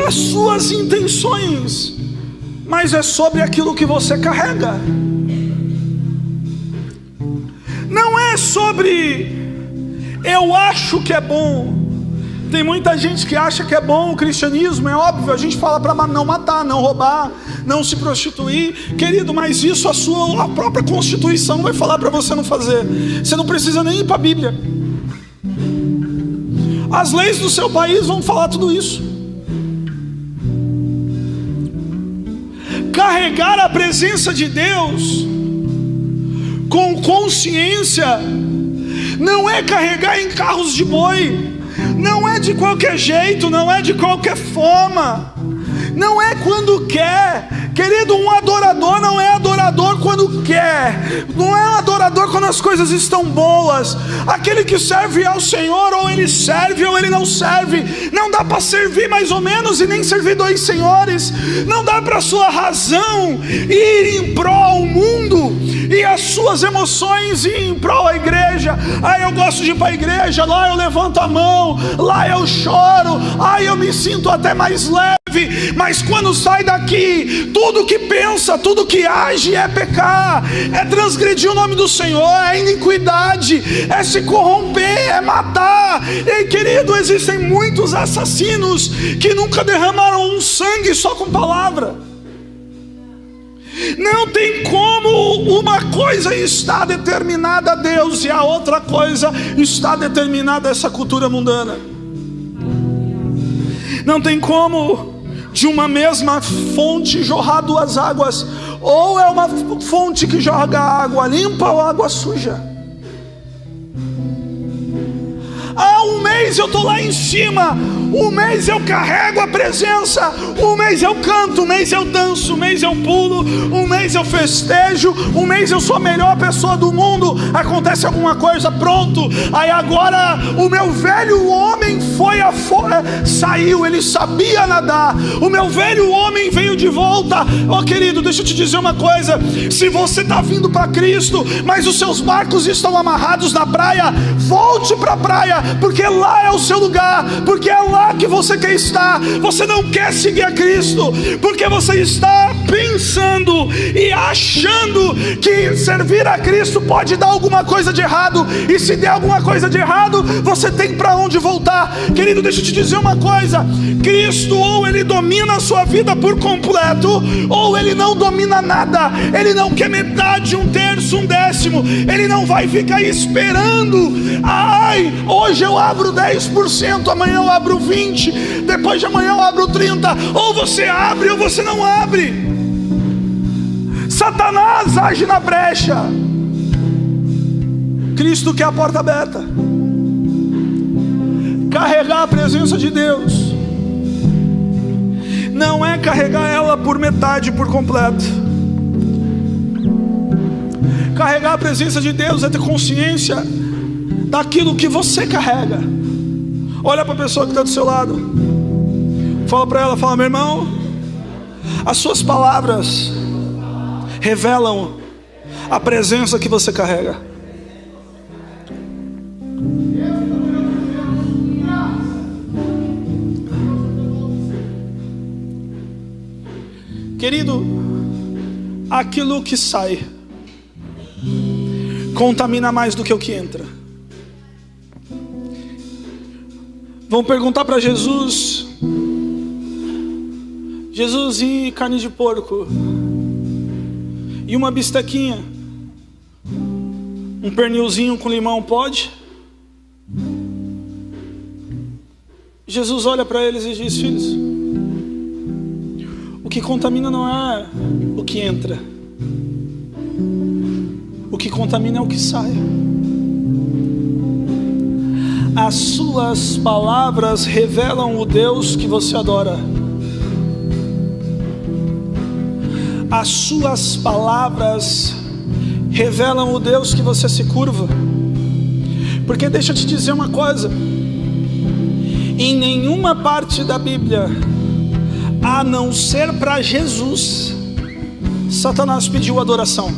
as suas intenções, mas é sobre aquilo que você carrega. Não é sobre eu acho que é bom. Tem muita gente que acha que é bom o cristianismo, é óbvio, a gente fala para não matar, não roubar, não se prostituir, querido, mas isso a própria Constituição vai falar para você não fazer. Você não precisa nem ir para a Bíblia. As leis do seu país vão falar tudo isso. Carregar a presença de Deus com consciência não é carregar em carros de boi, não é de qualquer jeito, não é de qualquer forma, não é quando quer. Querido, um adorador não é adorador quando quer, não é um adorador quando as coisas estão boas. Aquele que serve ao Senhor, ou ele serve ou ele não serve. Não dá para servir mais ou menos e nem servir 2 senhores. Não dá para a sua razão ir em prol ao mundo e as suas emoções ir em prol à igreja. Eu gosto de ir para a igreja, lá eu levanto a mão, lá eu choro, eu me sinto até mais leve. Mas quando sai daqui, tudo que pensa, tudo que age é pecar, é transgredir o nome do Senhor, é iniquidade, é se corromper, é matar. Ei, querido, existem muitos assassinos que nunca derramaram um sangue só com palavra. Não tem como uma coisa está determinada a Deus e a outra coisa está determinada a essa cultura mundana. Não tem como de uma mesma fonte jorrar 2 águas, ou é uma fonte que joga água limpa ou água suja. Um mês eu estou lá em cima, um mês eu carrego a presença, um mês eu canto, um mês eu danço, um mês eu pulo, um mês eu festejo, um mês eu sou a melhor pessoa do mundo. Acontece alguma coisa, pronto, aí agora o meu velho homem saiu, ele sabia nadar, o meu velho homem veio de volta. Querido, deixa eu te dizer uma coisa: se você está vindo para Cristo, mas os seus barcos estão amarrados na praia, volte para a praia, porque lá é o seu lugar, porque é lá que você quer estar. Você não quer seguir a Cristo porque você está pensando e achando que servir a Cristo pode dar alguma coisa de errado, e se der alguma coisa de errado, você tem para onde voltar. Querido, deixa eu te dizer uma coisa: Cristo, ou Ele domina a sua vida por completo, ou Ele não domina nada. Ele não quer metade, um terço, um décimo. Ele não vai ficar esperando. Ai, hoje eu abro 10%, amanhã eu abro 20%, depois de amanhã eu abro 30%. Ou você abre ou você não abre. Satanás age na brecha, Cristo quer a porta aberta. Carregar a presença de Deus não é carregar ela por metade, por completo. Carregar a presença de Deus é ter consciência daquilo que você carrega. Olha para a pessoa que está do seu lado, fala para ela, fala: meu irmão, as suas palavras revelam a presença que você carrega. Querido, aquilo que sai contamina mais do que o que entra. Vão perguntar para Jesus: Jesus, e carne de porco? E uma bistequinha? Um pernilzinho com limão pode? Jesus olha para eles e diz: filhos, o que contamina não é o que entra, o que contamina é o que sai. As suas palavras revelam o Deus que você adora. As suas palavras revelam o Deus que você se curva. Porque deixa eu te dizer uma coisa: em nenhuma parte da Bíblia, a não ser para Jesus, Satanás pediu adoração.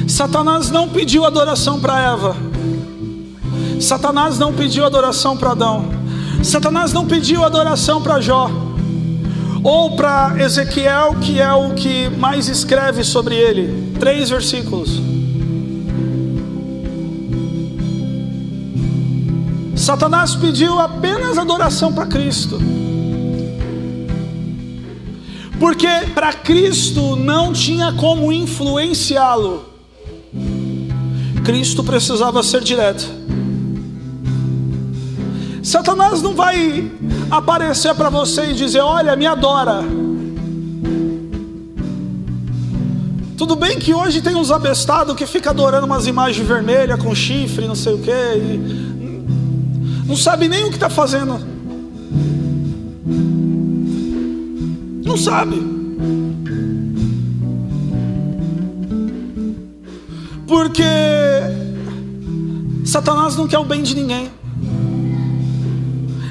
Satanás não pediu adoração para Eva. Satanás não pediu adoração para Adão. Satanás não pediu adoração para Jó, ou para Ezequiel, que é o que mais escreve sobre ele, 3 versículos. Satanás pediu apenas adoração para Cristo, porque para Cristo não tinha como influenciá-lo. Cristo precisava ser direto. Satanás não vai aparecer para você e dizer: olha, me adora. Tudo bem que hoje tem uns abestados que ficam adorando umas imagens vermelhas com chifre, não sei o que, e não sabe nem o que está fazendo. Não sabe. Porque Satanás não quer o bem de ninguém,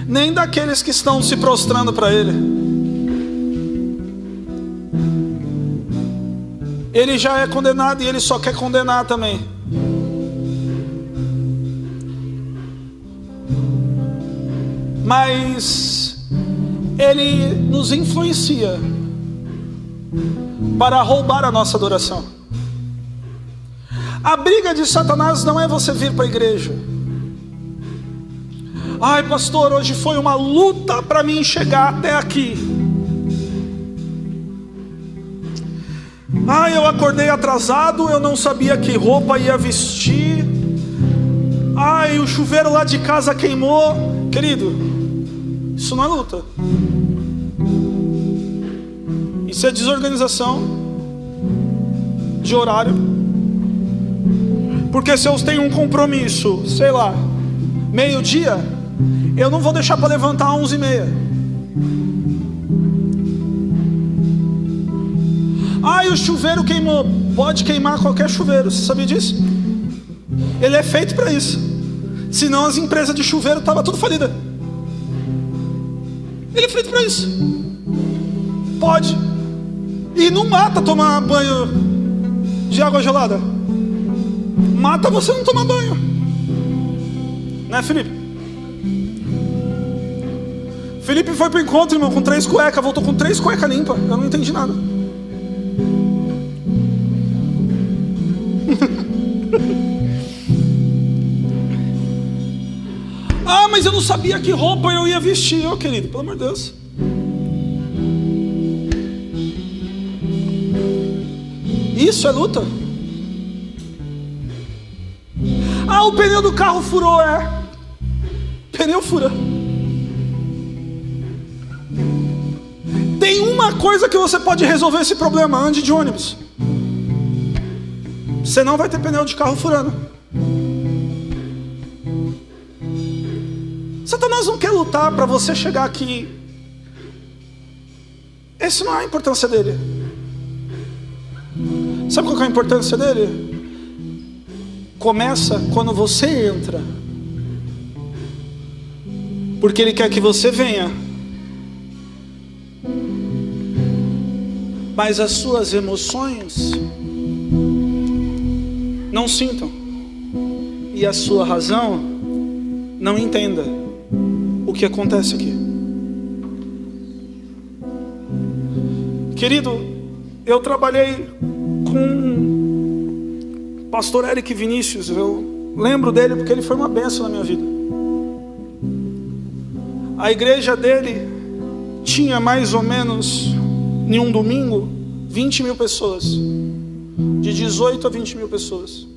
nem daqueles que estão se prostrando para ele. Ele já é condenado e ele só quer condenar também. Mas ele nos influencia para roubar a nossa adoração. A briga de Satanás não é você vir para a igreja. Ai, pastor, hoje foi uma luta para mim chegar até aqui. Ai, eu acordei atrasado, eu não sabia que roupa ia vestir. Ai, o chuveiro lá de casa queimou. Querido, isso não é luta. Isso é desorganização de horário. Porque se eu tenho um compromisso, sei lá, meio-dia, eu não vou deixar para levantar às 11h30. Ai, o chuveiro queimou. Pode queimar qualquer chuveiro, você sabia disso? Ele é feito para isso. Senão as empresas de chuveiro estavam tudo falidas. Ele é feito para isso. Pode. E não mata tomar banho de água gelada. Mata você não tomar banho. Né, Felipe? Felipe foi pro encontro, irmão, com 3 cuecas, voltou com 3 cuecas limpas. Eu não entendi nada. Ah, mas eu não sabia que roupa eu ia vestir. Ô, querido, pelo amor de Deus. Isso é luta? Ah, o pneu do carro furou, pneu fura. Tem uma coisa que você pode resolver esse problema: ande de ônibus. Você não vai ter pneu de carro furando. Satanás não quer lutar para você chegar aqui. Essa não é a importância dele. Sabe qual que é a importância dele? Começa quando você entra. Porque ele quer que você venha. Mas as suas emoções não sintam. E a sua razão não entenda o que acontece aqui. Querido, eu trabalhei com o pastor Eric Vinícius. Eu lembro dele porque ele foi uma bênção na minha vida. A igreja dele tinha mais ou menos, em um domingo, 20 mil pessoas. De 18 a 20 mil pessoas.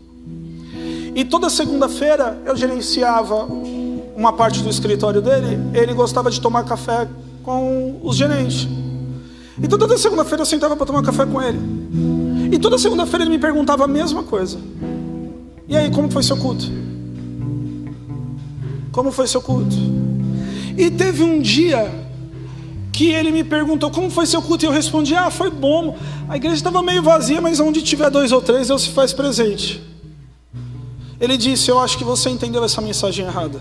E toda segunda-feira eu gerenciava uma parte do escritório dele. Ele gostava de tomar café com os gerentes. Então toda segunda-feira eu sentava para tomar café com ele. E toda segunda-feira ele me perguntava a mesma coisa: e aí, como foi seu culto? Como foi seu culto? E teve um dia que ele me perguntou: como foi seu culto? E eu respondi: foi bom. A igreja estava meio vazia, mas onde tiver 2 ou 3, Deus se faz presente. Ele disse: eu acho que você entendeu essa mensagem errada.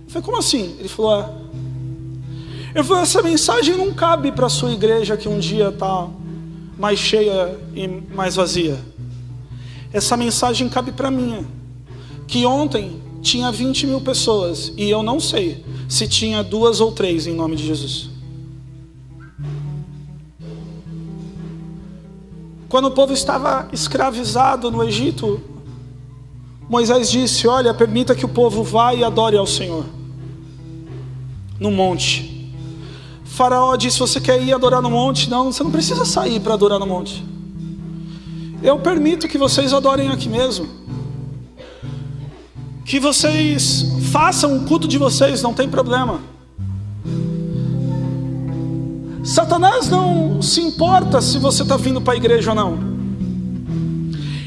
Eu falei: como assim? Ele falou: eu falei: essa mensagem não cabe para a sua igreja que um dia está mais cheia e mais vazia. Essa mensagem cabe para a minha, que ontem tinha 20 mil pessoas e eu não sei se tinha 2 ou 3 em nome de Jesus. Quando o povo estava escravizado no Egito, Moisés disse: olha, permita que o povo vá e adore ao Senhor no monte. Faraó disse: você quer ir adorar no monte? Não, você não precisa sair para adorar no monte. Eu permito que vocês adorem aqui mesmo. Que vocês façam o culto de vocês, não tem problema. Satanás não se importa se você está vindo para a igreja ou não.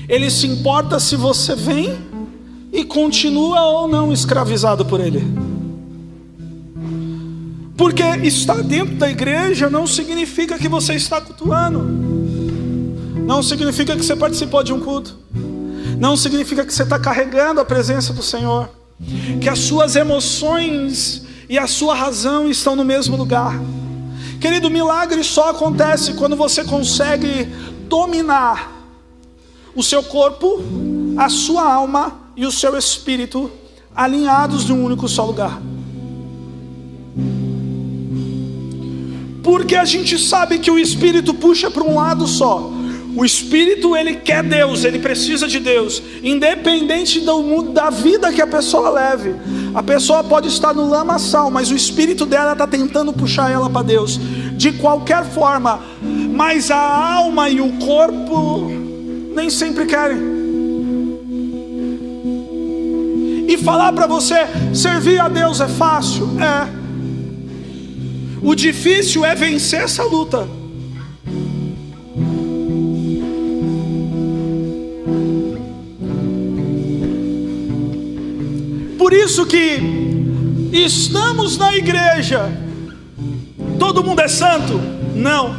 Ele se importa se você vem e continua ou não escravizado por ele. Porque estar dentro da igreja não significa que você está cultuando. Não significa que você participou de um culto. Não significa que você está carregando a presença do Senhor. Que as suas emoções e a sua razão estão no mesmo lugar. Querido, milagre só acontece quando você consegue dominar o seu corpo, a sua alma e o seu espírito alinhados num único só lugar. Porque a gente sabe que o espírito puxa para um lado só. O espírito, ele quer Deus, ele precisa de Deus, independente da vida que a pessoa leve. A pessoa pode estar no lamaçal, mas o espírito dela está tentando puxar ela para Deus, de qualquer forma. Mas a alma e o corpo nem sempre querem. E falar para você, servir a Deus é fácil? É. O difícil é vencer essa luta. Por isso que estamos na igreja. Todo mundo é santo? Não.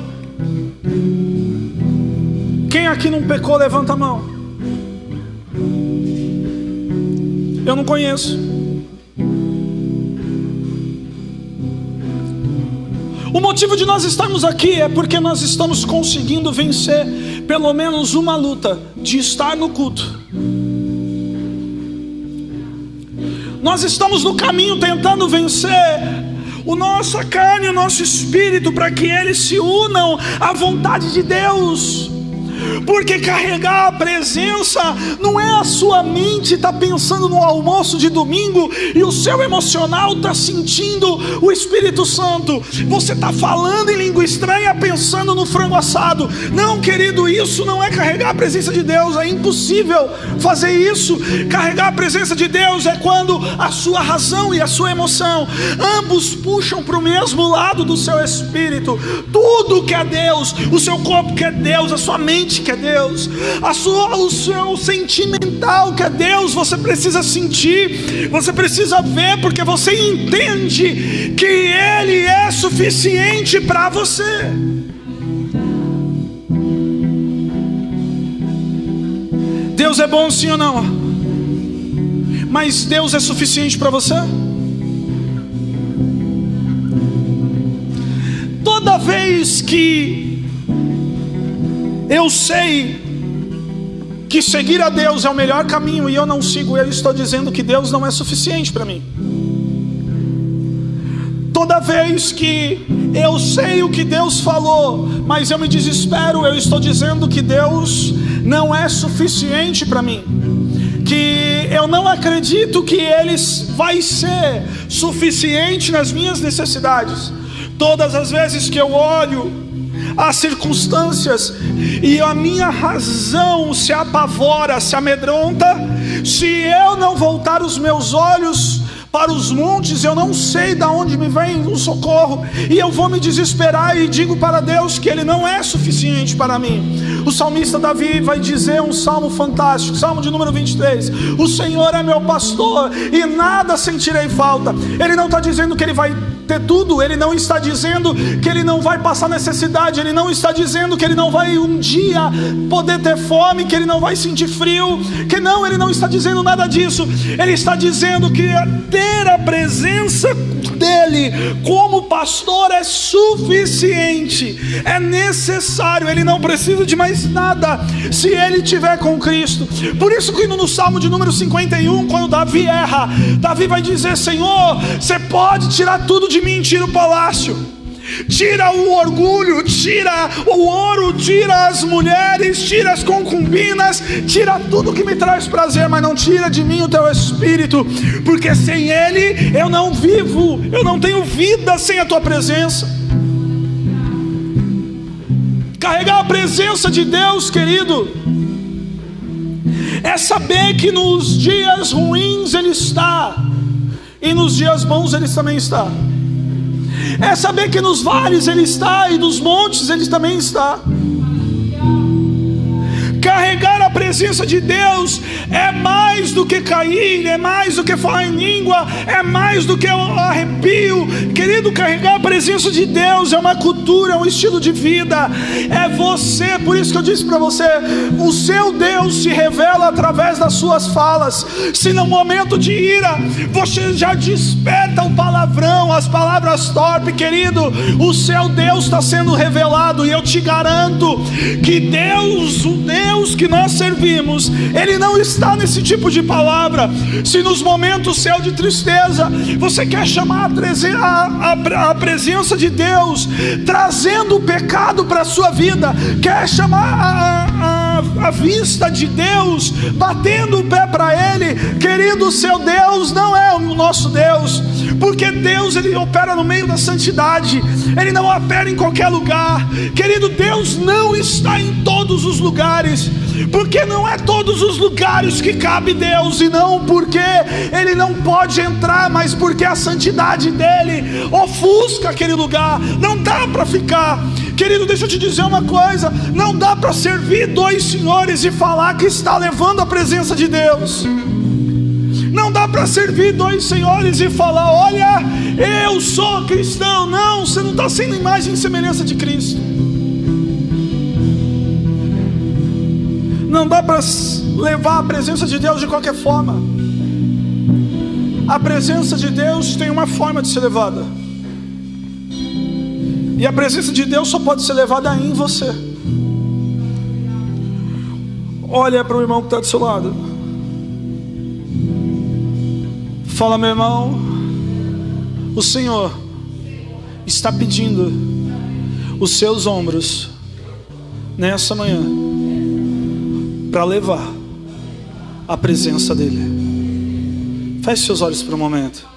Quem aqui não pecou, levanta a mão. Eu não conheço. O motivo de nós estarmos aqui é porque nós estamos conseguindo vencer pelo menos uma luta de estar no culto. Nós estamos no caminho tentando vencer o nossa carne e o nosso espírito para que eles se unam à vontade de Deus. Porque carregar a presença não é a sua mente está pensando no almoço de domingo e o seu emocional está sentindo o Espírito Santo. Você está falando em língua estranha pensando no frango assado. Não, querido, isso não é carregar a presença de Deus. É impossível fazer isso. Carregar a presença de Deus é quando a sua razão e a sua emoção ambos puxam para o mesmo lado do seu espírito. Tudo que é Deus, o seu corpo que é Deus, a sua mente que é Deus, o seu sentimental que é Deus, você precisa sentir, você precisa ver, porque você entende que Ele é suficiente para você. Deus é bom, sim ou não? Mas Deus é suficiente para você? Toda vez que eu sei que seguir a Deus é o melhor caminho e eu não sigo, eu estou dizendo que Deus não é suficiente para mim. Toda vez que eu sei o que Deus falou, mas eu me desespero, eu estou dizendo que Deus não é suficiente para mim, que eu não acredito que Ele vai ser suficiente nas minhas necessidades. Todas as vezes que eu olho as circunstâncias e a minha razão se apavora, se amedronta, se eu não voltar os meus olhos para os montes, eu não sei de onde me vem o socorro, e eu vou me desesperar e digo para Deus que Ele não é suficiente para mim. O salmista Davi vai dizer um salmo fantástico, salmo de número 23, o Senhor é meu pastor e nada sentirei falta. Ele não está dizendo que ele vai ter tudo, ele não está dizendo que ele não vai passar necessidade, ele não está dizendo que ele não vai um dia poder ter fome, que ele não vai sentir frio, que não, ele não está dizendo nada disso. Ele está dizendo que ter a presença dele como pastor é suficiente, é necessário, ele não precisa de mais nada se ele estiver com Cristo. Por isso que no Salmo de número 51, quando Davi erra, Davi vai dizer: Senhor, você pode tirar tudo de mim, tira o palácio, tira o orgulho, tira o ouro, tira as mulheres, tira as concubinas, tira tudo que me traz prazer, mas não tira de mim o teu espírito, porque sem ele eu não vivo, eu não tenho vida sem a tua presença. Carregar a presença de Deus, querido, é saber que nos dias ruins Ele está, e nos dias bons Ele também está. É saber que nos vales Ele está e nos montes Ele também está. Carregar a presença de Deus é mais do que cair, é mais do que falar em língua, é mais do que um arrepio. Querido, carregar a presença de Deus é uma cultura, é um estilo de vida. É você, por isso que eu disse para você, o seu Deus se revela através das suas falas. Se no momento de ira você já desperta o palavrão, as palavras torpes, querido, o seu Deus está sendo revelado. E eu te garanto que Deus, o Deus que nós servimos, Ele não está nesse tipo de palavra. Se nos momentos seu de tristeza você quer chamar a presença de Deus, trazendo o pecado para a sua vida, quer chamar a vista de Deus, batendo o pé para Ele, querido, o seu Deus não é o nosso Deus, porque Deus, Ele opera no meio da santidade, Ele não opera em qualquer lugar. Querido, Deus não está em todos os lugares, porque não é todos os lugares que cabe Deus, e não porque Ele não pode entrar, mas porque a santidade dEle ofusca aquele lugar. Não dá para ficar, querido, deixa eu te dizer uma coisa, não dá para servir dois senhores e falar que está levando a presença de Deus. Não dá para servir dois senhores e falar: olha, eu sou cristão. Não, você não está sendo imagem e semelhança de Cristo. Não dá para levar a presença de Deus de qualquer forma. A presença de Deus tem uma forma de ser levada, e a presença de Deus só pode ser levada em você. Olha para o irmão que está do seu lado, Fala, meu irmão, o Senhor está pedindo os seus ombros nessa manhã para levar a presença dele. Feche seus olhos por um momento.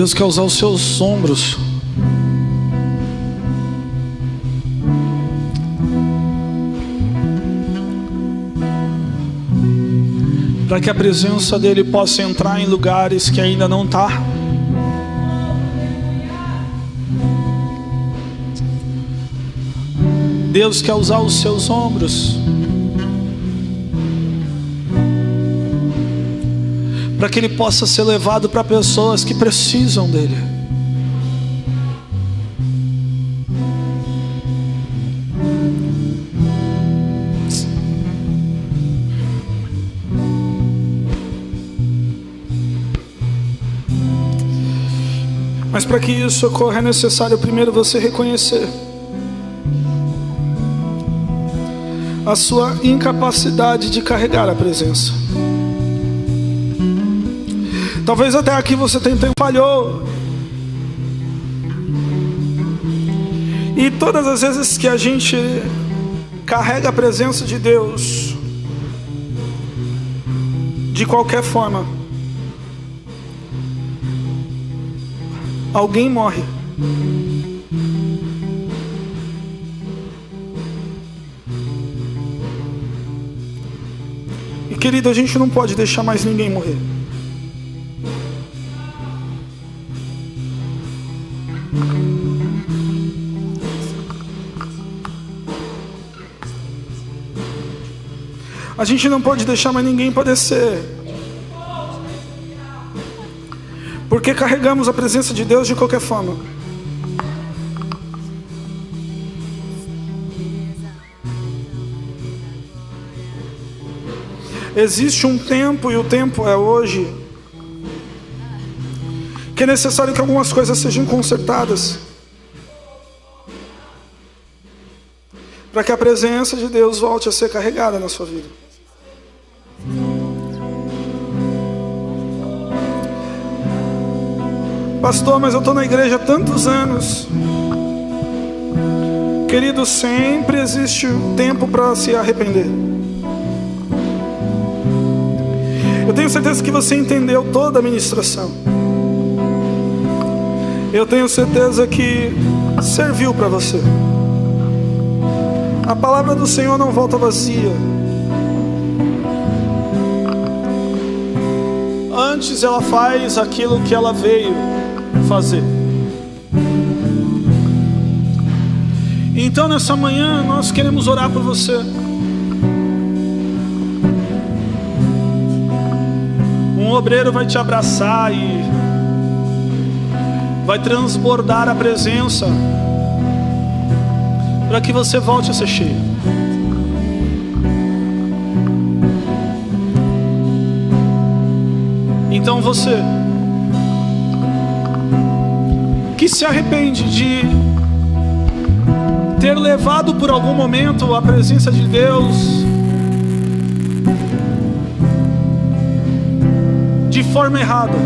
Deus quer usar os seus ombros para que a presença dele possa entrar em lugares que ainda não está. Deus quer usar os seus ombros para que ele possa ser levado para pessoas que precisam dele. Mas para que isso ocorra é necessário primeiro você reconhecer a sua incapacidade de carregar a presença. Talvez até aqui você tentou e falhou. E todas as vezes que a gente carrega a presença de Deus, de qualquer forma, alguém morre. E querido, a gente não pode deixar mais ninguém morrer. A gente não pode deixar mais ninguém padecer, porque carregamos a presença de Deus de qualquer forma. Existe um tempo, e o tempo é hoje, que é necessário que algumas coisas sejam consertadas, para que a presença de Deus volte a ser carregada na sua vida. Pastor, mas eu estou na igreja há tantos anos. Querido, sempre existe tempo para se arrepender. Eu tenho certeza que você entendeu toda a ministração. Eu tenho certeza que serviu para você. A palavra do Senhor não volta vazia. Antes ela faz aquilo que ela veio fazer. Então nessa manhã nós queremos orar por você. Um obreiro vai te abraçar e vai transbordar a presença para que você volte a ser cheio. Então você que se arrepende de ter levado por algum momento a presença de Deus de forma errada,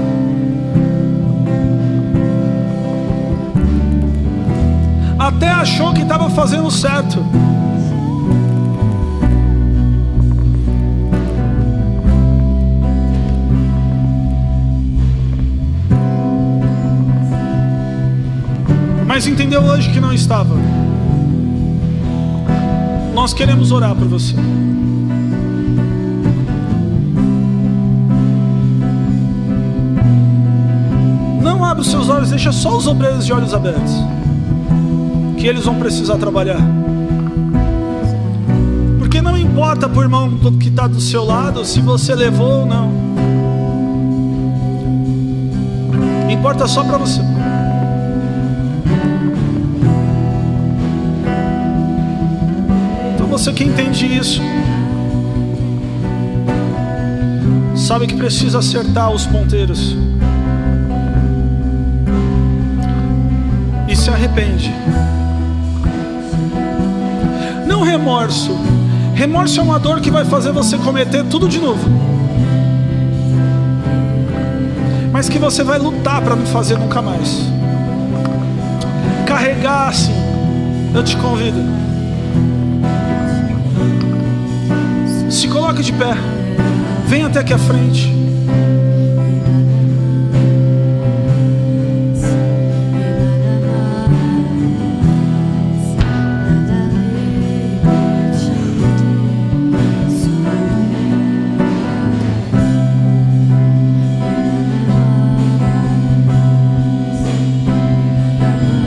até achou que estava fazendo certo, mas entendeu hoje que não estava. Nós queremos orar por você. Abre os seus olhos, deixa só os obreiros de olhos abertos, que eles vão precisar trabalhar. Porque não importa pro irmão que está do seu lado se você levou ou não. Importa só para você. Então você que entende isso, sabe que precisa acertar os ponteiros e se arrepende. Não remorso. Remorso é uma dor que vai fazer você cometer tudo de novo, mas que você vai lutar para não fazer nunca mais. Carregar assim, eu te convido. Se coloque de pé, vem até aqui à frente.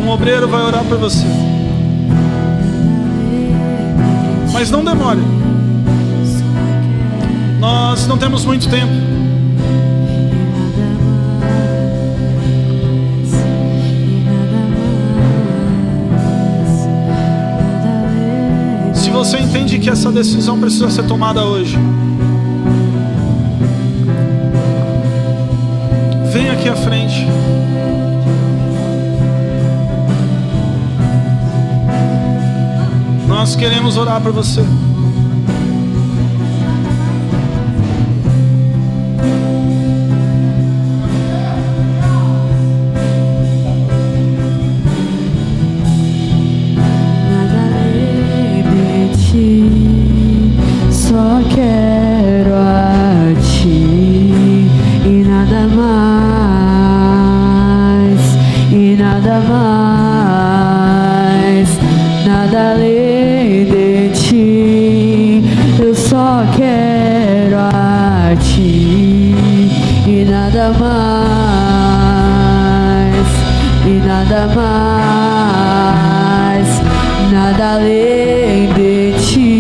O obreiro vai orar por você, mas não demore. Nós não temos muito tempo. Se você entende que essa decisão precisa ser tomada hoje, vem aqui à frente. Nós queremos orar por você. Nada além de ti, só quero a ti e nada mais, e nada mais, nada além. Eu só quero a ti e nada mais, e nada mais, nada além de ti.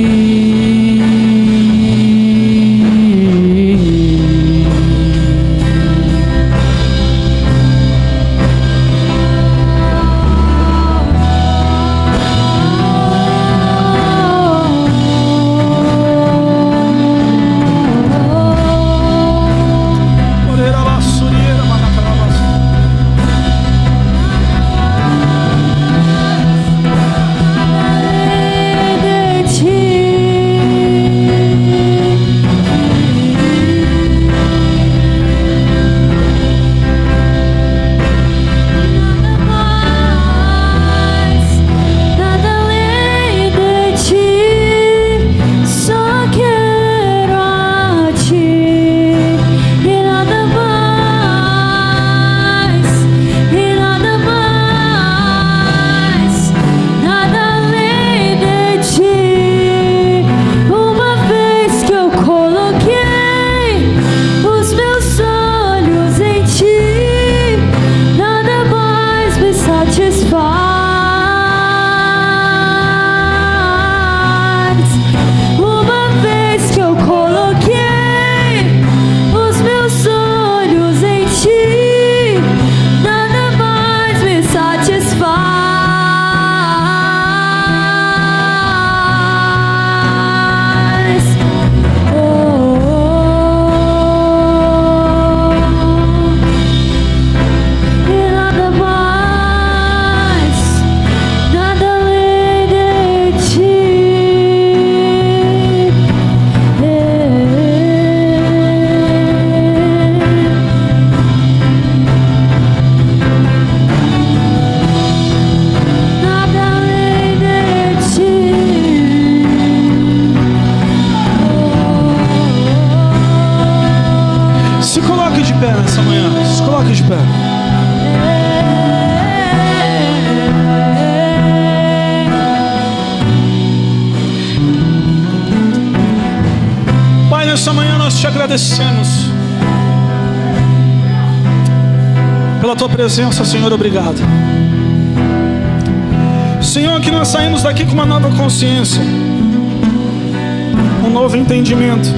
Nessa manhã nós te agradecemos Pela tua presença, Senhor, obrigado. Senhor, que nós saímos daqui com uma nova consciência, um novo entendimento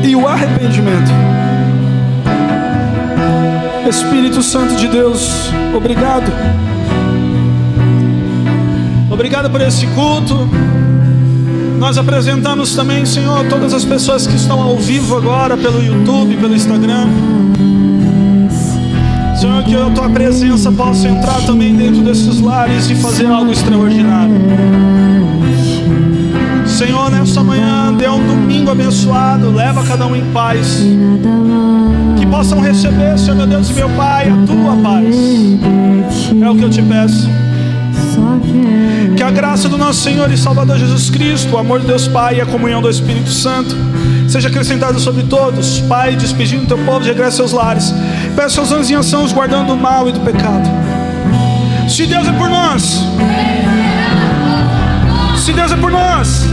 e o arrependimento. Espírito Santo de Deus, obrigado. Obrigado por esse culto. Nós apresentamos também, Senhor, todas as pessoas que estão ao vivo agora pelo YouTube, pelo Instagram. Senhor, que a tua presença possa entrar também dentro desses lares e fazer algo extraordinário. Senhor, nessa manhã, dê um domingo abençoado. Leva cada um em paz. Que possam receber, Senhor meu Deus e meu Pai, a tua paz. É o que eu te peço. Que a graça do nosso Senhor e Salvador Jesus Cristo, o amor de Deus Pai e a comunhão do Espírito Santo seja acrescentado sobre todos. Pai, despedindo o teu povo de regresso aos lares. Peço aos anjos em ação, os guardando do mal e do pecado. Se Deus é por nós, se Deus é por nós,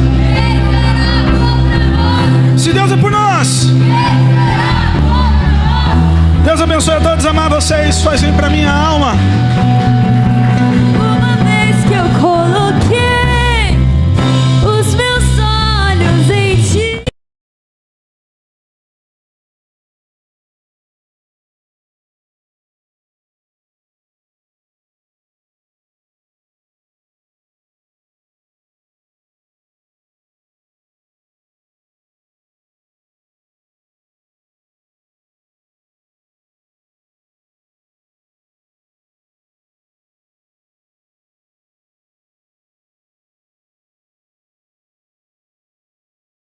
se Deus é por nós, Deus abençoe a todos, amar vocês, faz bem para minha alma.